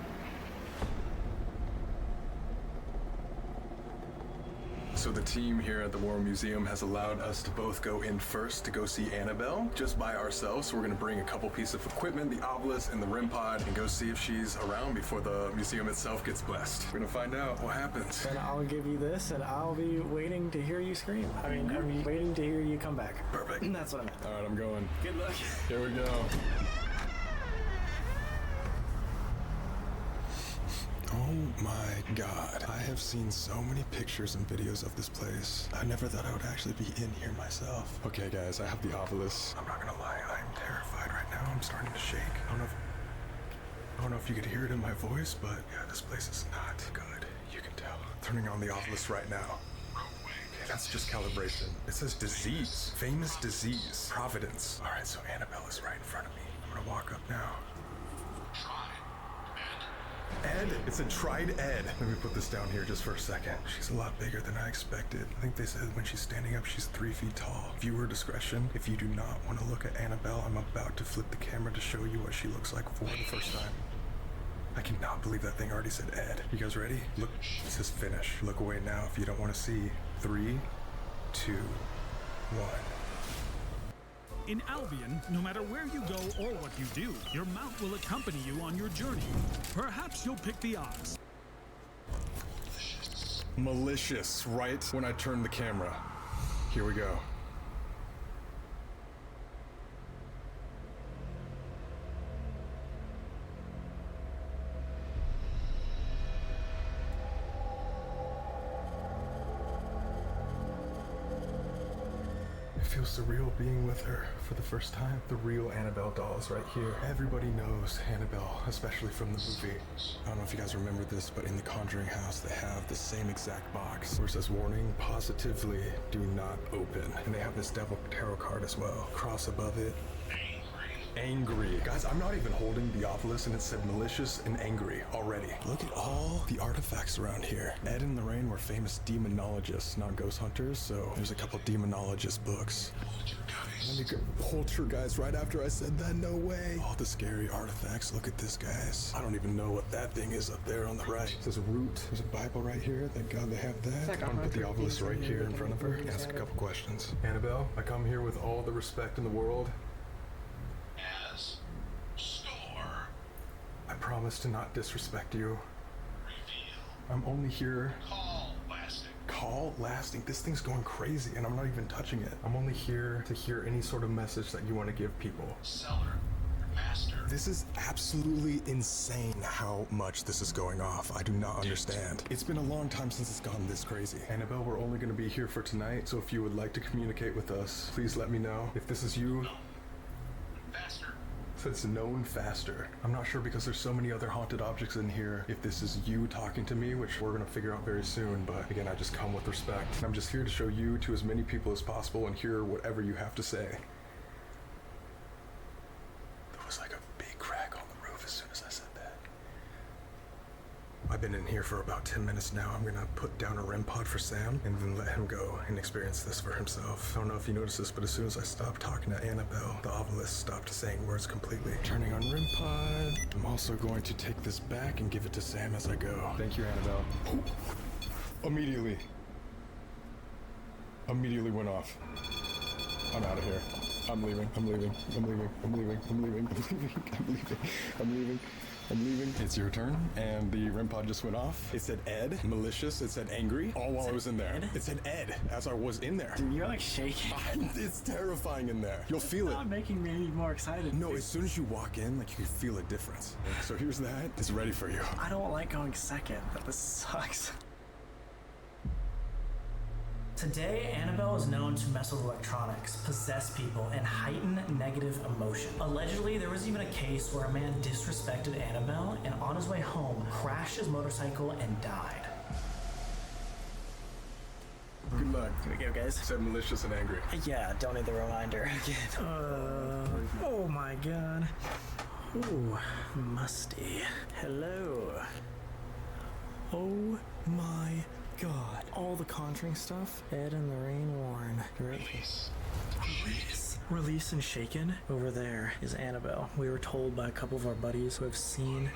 So the team here at the War Museum has allowed us to both go in first to go see Annabelle just by ourselves. So we're going to bring a couple pieces of equipment, the obelisk and the REM pod, and go see if she's around before the museum itself gets blessed. We're going to find out what happens. And I'll give you this, and I'll be waiting to hear you scream. I'm waiting to hear you come back. Perfect. That's what I meant. All right, I'm going. Good luck. Here we go. Oh my God. I have seen so many pictures and videos of this place. I never thought I would actually be in here myself. Okay guys, I have the obelisk. I'm not gonna lie, I'm terrified right now. I'm starting to shake. I don't know if you could hear it in my voice, but yeah, this place is not good. You can tell. Turning on the obelisk right now. Okay, that's just calibration. It says disease. Famous disease. Providence. All right, so Annabelle is right in front of me. I'm gonna walk up now. Ed? It's a tried Ed. Let me put this down here just for a second. She's a lot bigger than I expected. I think they said when she's standing up, she's 3 feet tall. Viewer discretion. If you do not want to look at Annabelle, I'm about to flip the camera to show you what she looks like for the first time. I cannot believe that thing already said Ed. You guys ready? Look, it says finish. Look away now if you don't want to see. 3, 2, 1. In Albion, no matter where you go or what you do, your mount will accompany you on your journey. Perhaps you'll pick the ox. Malicious, right when I turn the camera. Here we go. feels surreal being with her for the first time. The real Annabelle doll is right here. Everybody knows Annabelle, especially from the movie. I don't know if you guys remember this, but in the Conjuring house, they have the same exact box where it says, warning, positively do not open. And they have this devil tarot card as well. Cross above it. Angry. Guys, I'm not even holding the obelisk and it said malicious and angry already. Look at all the artifacts around here. Ed and Lorraine were famous demonologists, not ghost hunters, so there's a couple demonologist books. Let me get poltergeist right after I said that, no way. All the scary artifacts, look at this, guys. I don't even know what that thing is up there on the right. It says root. There's a Bible right here, thank God they have that. I'm gonna put the obelisk right here in front of her, ask a couple questions. Annabelle, I come here with all the respect in the world. I promise to not disrespect you. I'm only here. Call lasting. This thing's going crazy and I'm not even touching it. I'm only here to hear any sort of message that you want to give people. Seller. Master. This is absolutely insane how much this is going off. I do not understand. It's been a long time since it's gone this crazy. Annabelle, we're only going to be here for tonight, so if you would like to communicate with us, please let me know. If this is you, it's known faster. I'm not sure because there's so many other haunted objects in here if this is you talking to me, which we're gonna figure out very soon, but again, I just come with respect. I'm just here to show you to as many people as possible and hear whatever you have to say. There was like a big crack on the roof as soon as I said that. I've been in here for about 10 minutes now. I'm gonna put down a REM pod for Sam and then let him go and experience this for himself. I don't know if you noticed this, but as soon as I stopped talking to Annabelle, the obelisk stopped saying words completely. Turning on REM pod. I'm also going to take this back and give it to Sam as I go. Thank you, Annabelle. Immediately went off. I'm out of here. I'm leaving. It's your turn, and the REM pod just went off. It said Ed, malicious, it said angry, all while I was in there. Ed? It said Ed, as I was in there. Dude, you're like shaking. It's terrifying in there. You'll feel it. It's not making me any more excited. No, as soon as you walk in, like you can feel a difference. So here's that. It's ready for you. I don't like going second, but this sucks. Today, Annabelle is known to mess with electronics, possess people, and heighten negative emotion. Allegedly, there was even a case where a man disrespected Annabelle and on his way home, crashed his motorcycle and died. Good luck. Here we go, guys. Said malicious and angry. Yeah, don't need the reminder again. Oh my god. Ooh, musty. Hello. Oh my god. All the Conjuring stuff. Ed and Lorraine Warren. Release and Shaken. Over there is Annabelle. We were told by a couple of our buddies who have seen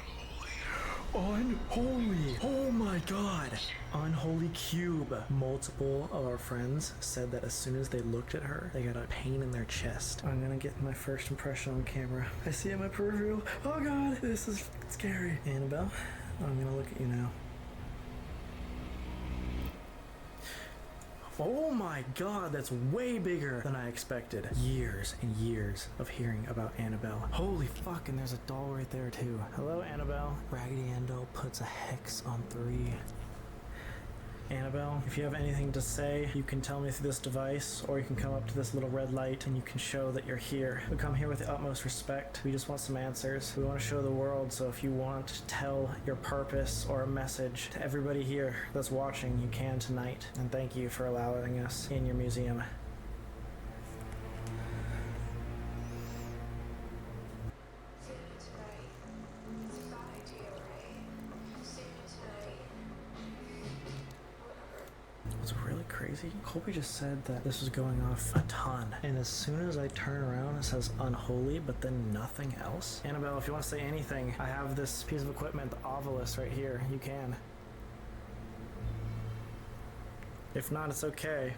Unholy! Oh my god! Unholy Cube. Multiple of our friends said that as soon as they looked at her, they got a pain in their chest. I'm gonna get my first impression on camera. I see it in my peripheral. Oh god, this is scary. Annabelle, I'm gonna look at you now. Oh my god, that's way bigger than I expected. Years and years of hearing about Annabelle. Holy fuck, and there's a doll right there too. Hello, Annabelle. Raggedy Ann doll puts a hex on 3. Annabelle, if you have anything to say, you can tell me through this device, or you can come up to this little red light and you can show that you're here. We come here with the utmost respect. We just want some answers. We want to show the world, so if you want to tell your purpose or a message to everybody here that's watching, you can tonight. And thank you for allowing us in your museum. What's really crazy, Colby just said that this was going off a ton, and as soon as I turn around it says unholy, but then nothing else. Annabelle, if you want to say anything, I have this piece of equipment, the obelisk right here. You can. If not, it's okay.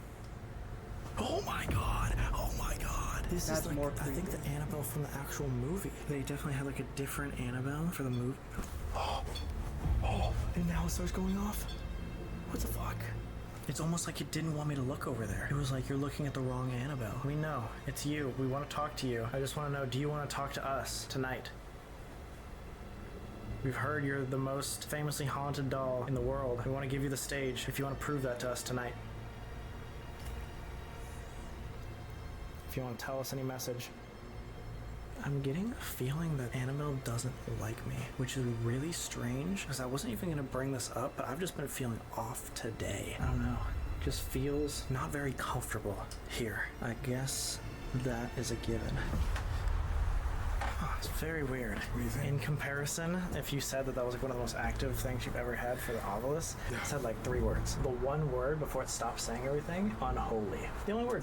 Oh my god! Oh my god! This is like, I think the Annabelle from the actual movie. They definitely had like a different Annabelle for the movie. Oh, and now it starts going off? What the fuck? It's almost like it didn't want me to look over there. It was like, you're looking at the wrong Annabelle. We know. It's you. We want to talk to you. I just want to know, do you want to talk to us tonight? We've heard you're the most famously haunted doll in the world. We want to give you the stage if you want to prove that to us tonight. if you want to tell us any message. I'm getting a feeling that Annabelle doesn't like me, which is really strange because I wasn't even going to bring this up, but I've just been feeling off today. I don't know. Just feels not very comfortable here. I guess that is a given. It's very weird. In comparison, if you said that was like one of the most active things you've ever had for the obelisk, it said like 3 words. The one word before it stops saying everything, unholy. The only word.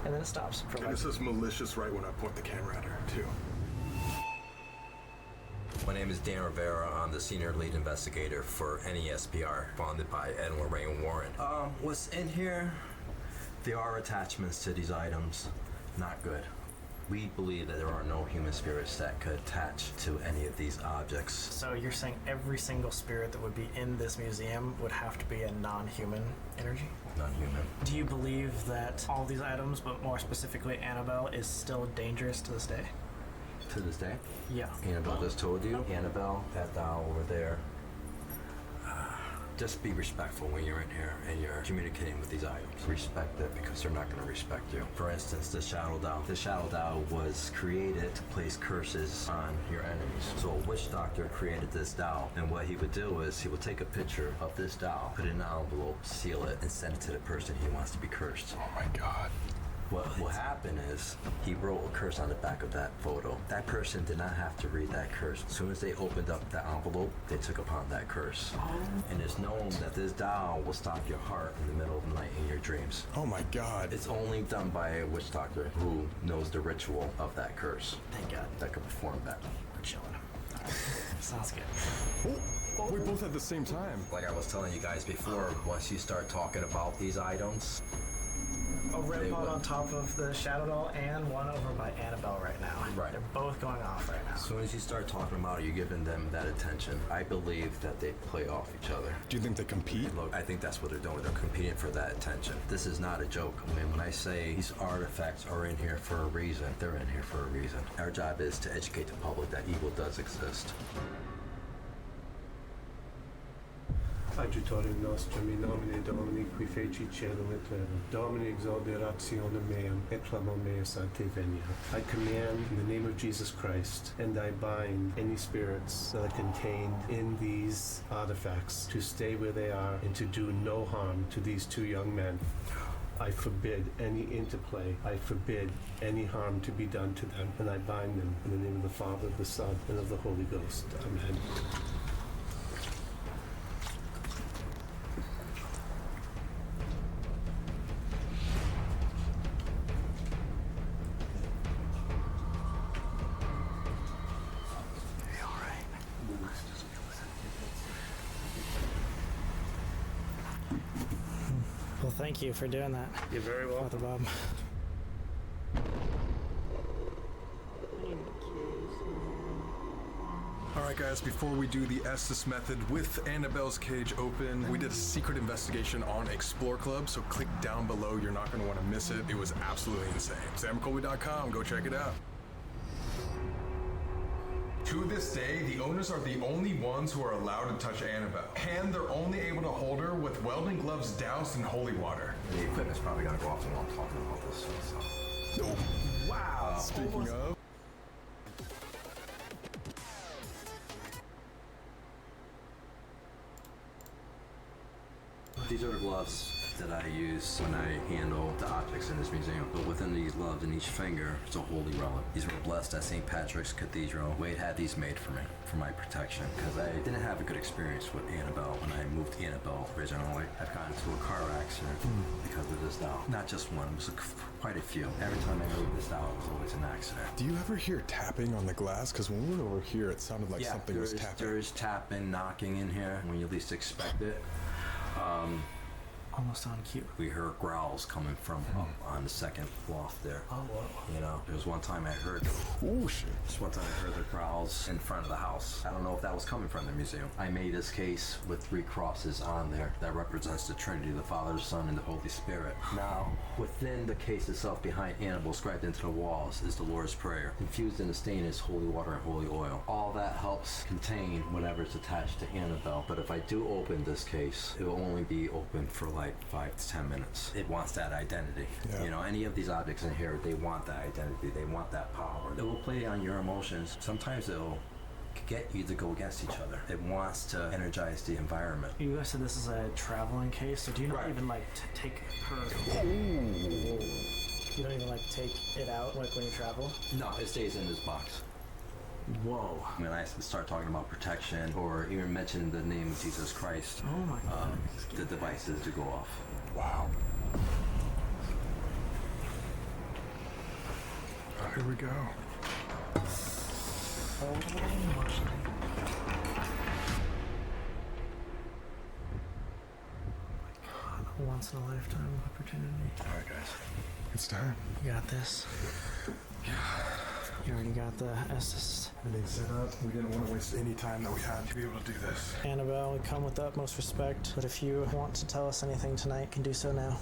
And then it stops. For And it says malicious right when I point the camera at her, too. My name is Dan Rivera. I'm the senior lead investigator for NESPR, founded by Ed and Lorraine Warren. What's in here? There are attachments to these items. Not good. We believe that there are no human spirits that could attach to any of these objects. So you're saying every single spirit that would be in this museum would have to be a non-human energy? Non-human. Do you believe that all these items, but more specifically Annabelle, is still dangerous to this day? To this day? Yeah. Annabelle just told you. Annabelle, that doll over there. Just be respectful when you're in here and you're communicating with these items. Respect it because they're not going to respect you. For instance, the shadow doll. The shadow doll was created to place curses on your enemies. So a witch doctor created this doll, and what he would do is he would take a picture of this doll, put it in an envelope, seal it, and send it to the person he wants to be cursed. Oh my God. What happened is he wrote a curse on the back of that photo. That person did not have to read that curse. As soon as they opened up the envelope, they took upon that curse. And it's known that this doll will stop your heart in the middle of the night in your dreams. Oh my God. It's only done by a witch doctor who knows the ritual of that curse. Thank God. That could perform that. We're chilling. All right. Sounds good. Oh, we both at the same time. Like I was telling you guys before, once you start talking about these items, A red pod on top of the shadow doll and one over by Annabelle right now. Right. They're both going off right now. as soon as you start talking about it, you're giving them that attention. I believe that they play off each other. Do you think they compete? Look, I think that's what they're doing. They're competing for that attention. This is not a joke. I mean, when I say these artifacts are in here for a reason, they're in here for a reason. Our job is to educate the public that evil does exist. Adjutorium nostrum in nomine Domini qui feci caelum et terram. Domini exaudi rationem meam et clamor meus ante venia. I command in the name of Jesus Christ, and I bind any spirits that are contained in these artifacts to stay where they are and to do no harm to these 2 young men. I forbid any interplay. I forbid any harm to be done to them, and I bind them in the name of the Father, the Son, and of the Holy Ghost. Amen. Well, thank you for doing that. You're very welcome. Father Bob. Alright guys, before we do the Estes method with Annabelle's cage open, we did a secret investigation on Explore Club, so click down below, you're not going to want to miss it. It was absolutely insane. SamColby.com, go check it out. To this day, the owners are the only ones who are allowed to touch Annabelle, and they're only able to hold her with welding gloves doused in holy water. The equipment's probably gonna go off while I'm talking about this. So. Oh, wow. Speaking of. These are the gloves that I use when I handle the objects in this museum. But within these gloves, in each finger, is a holy relic. These were blessed at St. Patrick's Cathedral. Wade had these made for me, for my protection, because I didn't have a good experience with Annabelle when I moved Annabelle originally. I've gotten into a car accident because of this doll. Not just one, it was quite a few. Every time I moved this doll, it was always an accident. Do you ever hear tapping on the glass? Because when we were over here, it sounded like something was tapping. There's tapping, knocking in here when you least expect it. Almost on cue. We heard growls coming from up on the second loft there. Oh, whoa. You know, there was one time I heard. Oh shit! Just one time I heard the growls in front of the house. I don't know if that was coming from the museum. I made this case with 3 crosses on there that represents the Trinity, the Father, the Son, and the Holy Spirit. Now, within the case itself, behind Annabelle, scribed into the walls, is the Lord's Prayer. Infused in the stain is holy water and holy oil. All that helps contain whatever's attached to Annabelle. But if I do open this case, it will only be open for like 5 to 10 minutes. It wants that identity. Yeah. You know, any of these objects in here, they want that identity. They want that power. It will play on your emotions. Sometimes it'll get you to go against each other. It wants to energize the environment. You guys said this is a traveling case, so do you not even like take her? Ooh. You don't even like take it out like when you travel? No, it stays in this box. Whoa. When I start talking about protection or even mention the name of Jesus Christ, oh my God. The devices to go off. Wow. Here we go. Oh my. God, a once in a lifetime opportunity. All right, guys. It's time. You got this. Yeah. You already got the assist. Everything set up. We didn't want to waste any time that we had to be able to do this. Annabelle, we come with the utmost respect, but if you want to tell us anything tonight, you can do so now.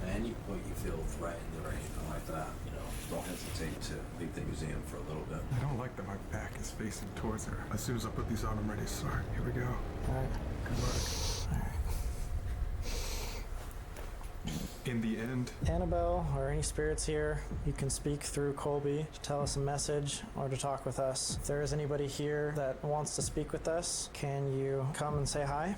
At any point you feel threatened or anything like that, you know, don't hesitate to leave the museum for a little bit. I don't like that my back is facing towards her. As soon as I put these on, I'm ready to start. Here we go. All right. Good luck. All right. In the end, Annabelle, or any spirits here, you can speak through Colby to tell us a message or to talk with us. If there is anybody here that wants to speak with us, can you come and say hi?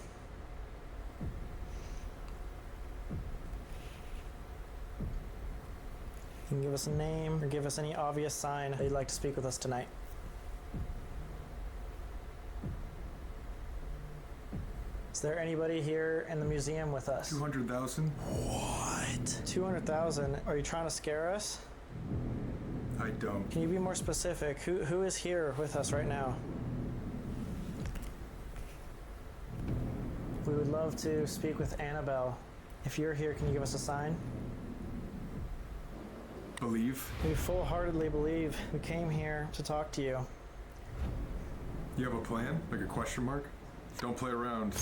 You can give us a name or give us any obvious sign that you'd like to speak with us tonight. Is there anybody here in the museum with us? 200,000. What? 200,000? Are you trying to scare us? I don't. Can you be more specific? Who is here with us right now? We would love to speak with Annabelle. If you're here, can you give us a sign? Believe. We full-heartedly believe. We came here to talk to you. You have a plan? Like a question mark? Don't play around.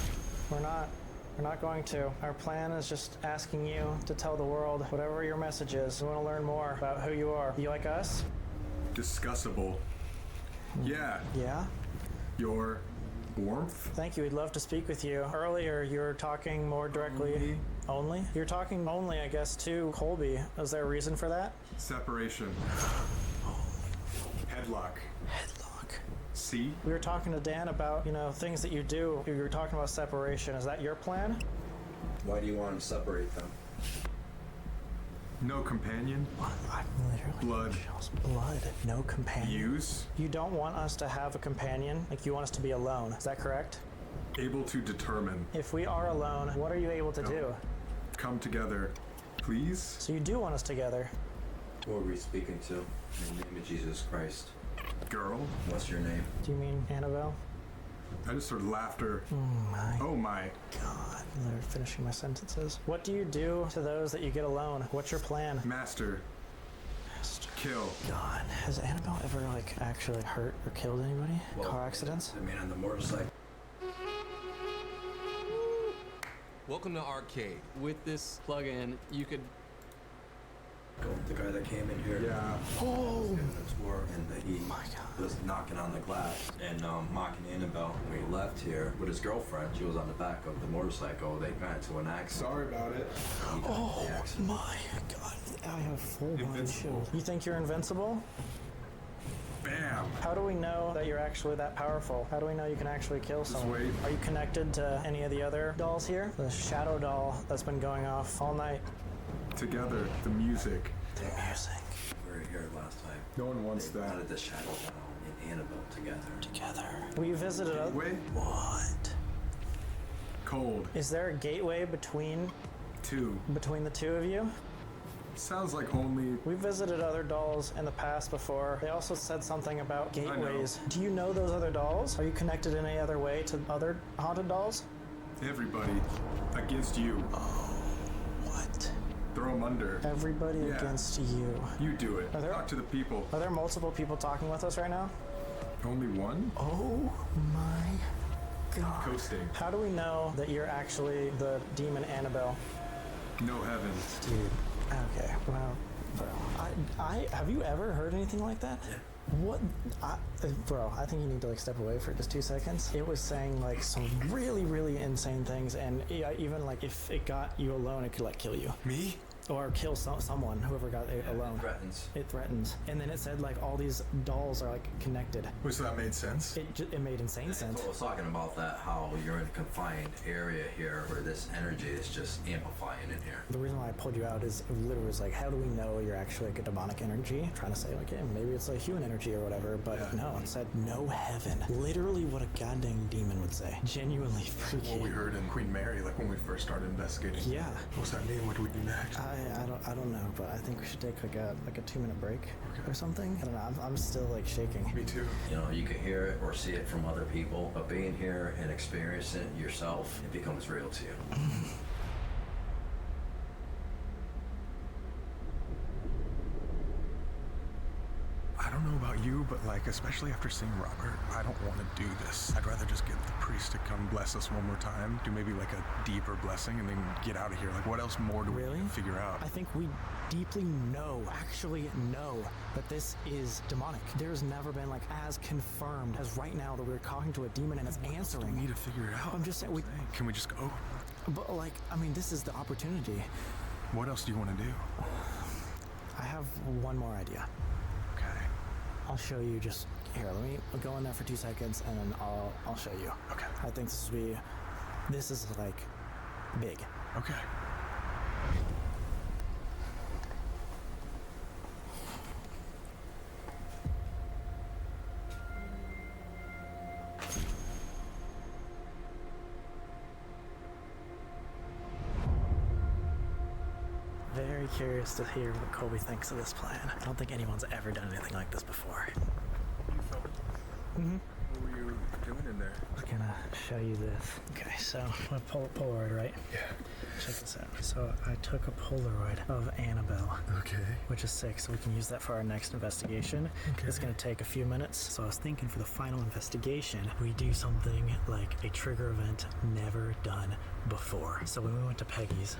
We're not going to. Our plan is just asking you to tell the world whatever your message is. We want to learn more about who you are. You like us? Discussable. Yeah. Yeah? Your warmth? Thank you. We'd love to speak with you. Earlier, you were talking more directly. Only? You're talking only, I guess, to Colby. Is there a reason for that? Separation. Headlock. See? We were talking to Dan about, things that you do. You were talking about separation. Is that your plan? Why do you want to separate them? No companion. I'm literally blood. Blood. No companion. Use. You don't want us to have a companion. Like you want us to be alone. Is that correct? Able to determine. If we are alone, what are you able to do? Come together, please. So you do want us together. Who are we speaking to? In the name of Jesus Christ. Girl. What's your name? Do you mean Annabelle? I just heard laughter. Oh my God. I'm literally finishing my sentences. What do you do to those that you get alone? What's your plan? Master. Kill. God. Has Annabelle ever actually hurt or killed anybody? Well, car accidents? The man on the motorcycle. Welcome to Arcade. With this plug-in, you could go with the guy that came in here. Yeah. Oh. And he was knocking on the glass and mocking Annabelle. When he left here with his girlfriend, she was on the back of the motorcycle. They got into an accident. Sorry about it. Oh my God. I have full body chills. You think you're invincible? Bam. How do we know that you're actually that powerful? How do we know you can actually kill someone? wait. Are you connected to any of the other dolls here? The shadow doll that's been going off all night. Together, the music. The music. We were here last time. No one wants They that. wanted the shadow doll and Annabelle together. We visited a... Gateway? What? Cold. Is there a gateway between the two of you? Sounds like only... We visited other dolls in the past before. They also said something about gateways. Do you know those other dolls? Are you connected in any other way to other haunted dolls? Everybody against you. Oh, what? Throw them under. Everybody against you. You do it. Talk to the people. Are there multiple people talking with us right now? Only one? Oh my God. Coasting. How do we know that you're actually the demon Annabelle? No heaven. Dude. Okay, well, bro, I have you ever heard anything like that? Yeah. What? Bro, I think you need to like step away for just 2 seconds. It was saying like some really, really insane things, and even like if it got you alone, it could like kill you. Me? Or kill someone, whoever got it alone. It threatens. And then it said like all these dolls are like connected. So that made sense? It made insane sense. I was talking about that, how you're in a confined area here where this energy is just amplifying in here. The reason why I pulled you out is it literally was like, how do we know you're actually like a demonic energy? I'm trying to say like, yeah, maybe it's like human energy or whatever, but no, it said no heaven. Literally what a goddamn demon would say. Genuinely freaky. What we heard in Queen Mary, like when we first started investigating. Yeah. What's that mean? What do we do next? I don't know, but I think we should take like a 2-minute break or something. I don't know. I'm still like shaking. Me too. You know, you can hear it or see it from other people, but being here and experiencing it yourself, it becomes real to you. I don't know about you, but like, especially after seeing Robert, I don't want to do this. I'd rather just get the priest to come bless us one more time, do maybe like a deeper blessing, and then get out of here. Like, what else more do we figure out? I think we deeply actually know that this is demonic. There's never been like as confirmed as right now that we're talking to a demon and it's answering. We need to figure it out. I'm just saying, can we just go? But like, I mean, this is the opportunity. What else do you want to do? I have one more idea. Okay. I'll show you just here. Let me go in there for 2 seconds, and then I'll show you. Okay. I think this is like big. Okay. Very curious to hear what Colby thinks of this plan. I don't think anyone's ever done anything like this before. Mm-hmm. What were you doing in there? I'm gonna show you this. Okay, so a Polaroid, right? Yeah. Check this out. So I took a Polaroid of Annabelle. Okay. Which is sick, so we can use that for our next investigation. Okay. It's gonna take a few minutes. So I was thinking for the final investigation, we do something like a trigger event never done before. So when we went to Peggy's,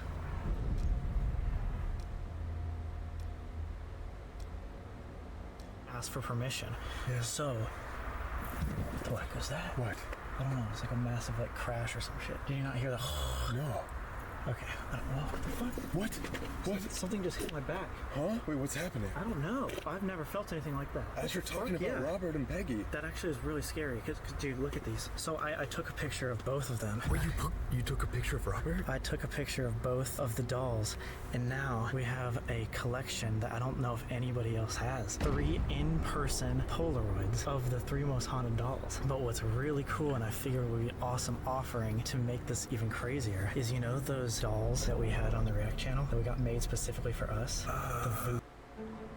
ask for permission. Yeah. So, what the heck was that? What? I don't know. It's like a massive like crash or some shit. Did you not hear the? No. Okay. I don't know. What the fuck? What? Something just hit my back. Huh? Wait, what's happening? I don't know. I've never felt anything like that. As you're talking about Robert and Peggy. That actually is really scary. Cause dude, look at these. So I took a picture of both of them. Wait, you took a picture of Robert? I took a picture of both of the dolls, and now we have a collection that I don't know if anybody else has. 3 in-person Polaroids of the 3 most haunted dolls. But what's really cool, and I figured would be an awesome offering to make this even crazier, is you know those dolls that we had on the React channel that we got made specifically for us?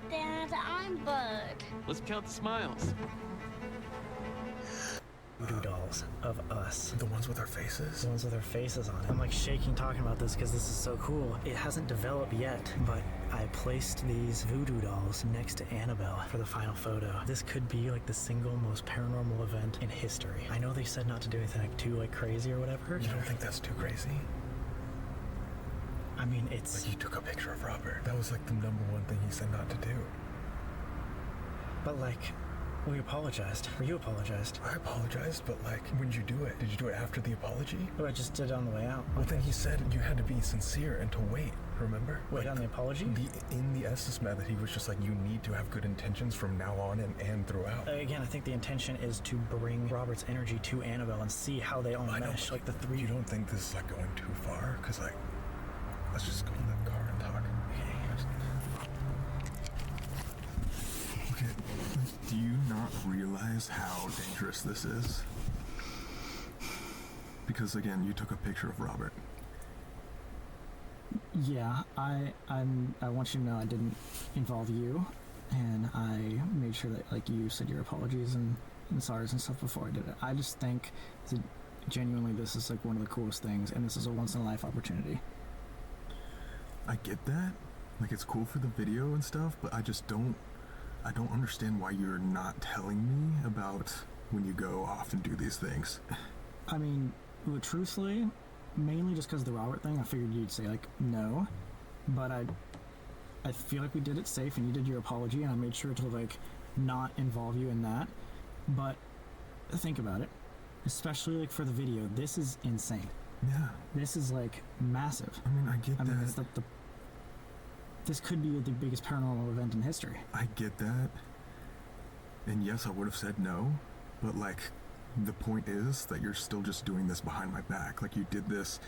Dad, I'm Bud. Let's count the smiles. Voodoo dolls of us. The ones with our faces? The ones with our faces on it. I'm like shaking talking about this because this is so cool. It hasn't developed yet, but I placed these voodoo dolls next to Annabelle for the final photo. This could be like the single most paranormal event in history. I know they said not to do anything like too like crazy or whatever. You don't think that's too crazy? I mean, it's... Like, you took a picture of Robert. That was like the #1 thing he said not to do. But like, we apologized. Or you apologized. I apologized, but like, when did you do it? Did you do it after the apology? Oh, I just did it on the way out. Well, then he said you had to be sincere and to wait, remember? Wait, on the apology? In the Estes method, he was just like, you need to have good intentions from now on and throughout. Again, I think the intention is to bring Robert's energy to Annabelle and see how they all mesh. Like the 3... You don't think this is like going too far? Because like, let's just go in that car and talk. Okay, do you not realize how dangerous this is? Because again, you took a picture of Robert. Yeah, I want you to know I didn't involve you, and I made sure that like you said your apologies and sorries and stuff before I did it. I just think that genuinely this is like one of the coolest things, and this is a once-in-a-life opportunity. I get that, like it's cool for the video and stuff, but I don't understand why you're not telling me about when you go off and do these things. I mean, well, truthfully, mainly just because of the Robert thing, I figured you'd say like no, but I feel like we did it safe and you did your apology, and I made sure to like not involve you in that, but think about it, especially like for the video. This is insane. Yeah. This is like massive. I mean, I get that. I mean, it's this could be the biggest paranormal event in history. I get that. And yes, I would have said no, but like, the point is that you're still just doing this behind my back. Like, you did this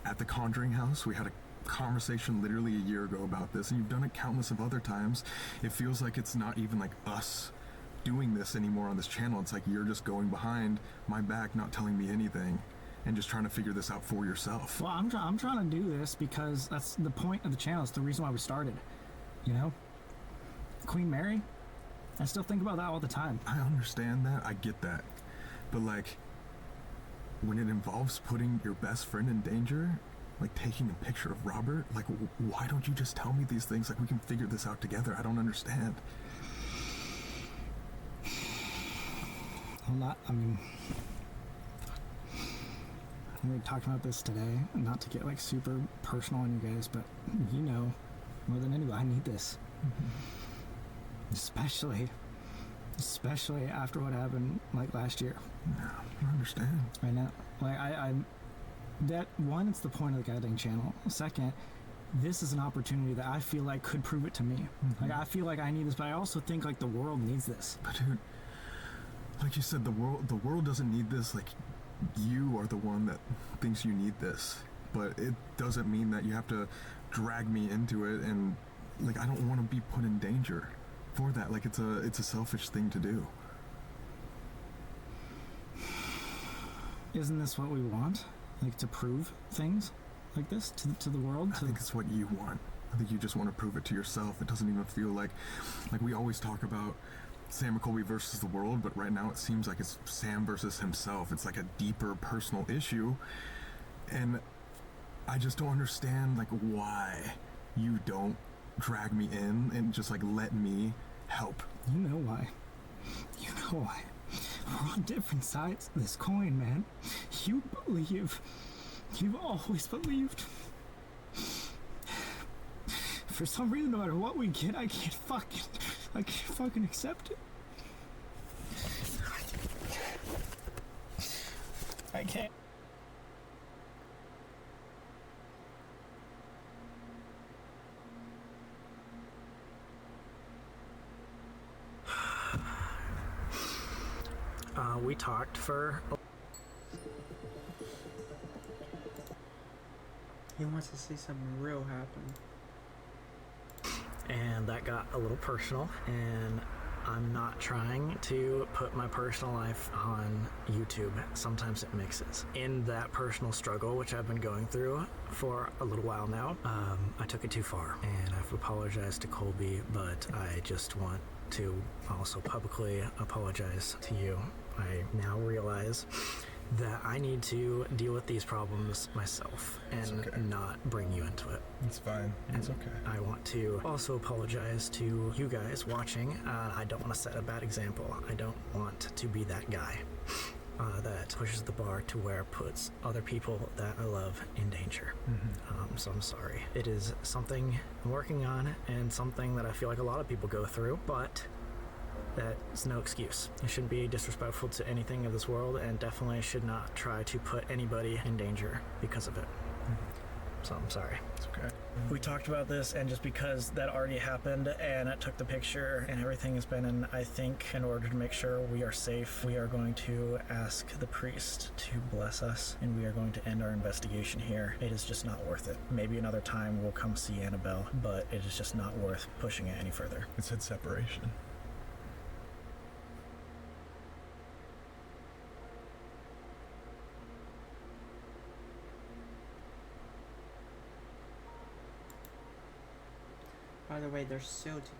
at the Conjuring house. We had a conversation literally a year ago about this, and you've done it countless of other times. It feels like it's not even like us doing this anymore on this channel. It's like you're just going behind my back, not telling me anything, and just trying to figure this out for yourself. Well, I'm trying to do this because that's the point of the channel. It's the reason why we started, you know? Queen Mary, I still think about that all the time. I understand that, I get that, but like, when it involves putting your best friend in danger, like taking a picture of Robert, like, why don't you just tell me these things? Like, we can figure this out together. I don't understand. I mean, we talked about this today, not to get like super personal on you guys, but you know, more than anybody, I need this. Especially after what happened like last year. Yeah, I understand. I know. Like, that one, it's the point of the goddamn channel. Second, this is an opportunity that I feel like could prove it to me. Like, I feel like I need this, but I also think like the world needs this. But dude, like you said, the world doesn't need this. Like, you are the one that thinks you need this, but it doesn't mean that you have to drag me into it. And like, I don't want to be put in danger for that. Like, it's a selfish thing to do. Isn't this what we want? Like, to prove things like this to the world? I think it's what you want. I think you just want to prove it to yourself. It doesn't even feel like we always talk about Sam and Colby versus the world, but right now it seems like it's Sam versus himself. It's like a deeper personal issue, and I just don't understand like why you don't drag me in and just like let me help. You know why. You know why. We're on different sides of this coin, man. You believe. You've always believed. For some reason, no matter what we get, I can't fucking accept it. I can't. We talked for... He wants to see something real happen. And that got a little personal, and I'm not trying to put my personal life on YouTube. Sometimes it mixes. In that personal struggle, which I've been going through for a little while now, I took it too far, and I've apologized to Colby, but I just want to also publicly apologize to you. I now realize that I need to deal with these problems myself and not bring you into it. It's fine. It's okay. I want to also apologize to you guys watching. I don't want to set a bad example. I don't want to be that guy that pushes the bar to where it puts other people that I love in danger. So I'm sorry. It is something I'm working on and something that I feel like a lot of people go through, but that's no excuse. I shouldn't be disrespectful to anything of this world, and definitely should not try to put anybody in danger because of it. So I'm sorry. It's okay. We talked about this, and just because that already happened and I took the picture and everything has been, and I think in order to make sure we are safe, we are going to ask the priest to bless us, and we are going to end our investigation here. It is just not worth it. Maybe another time we'll come see Annabelle, but it is just not worth pushing it any further. It said separation. By the way, they're still together.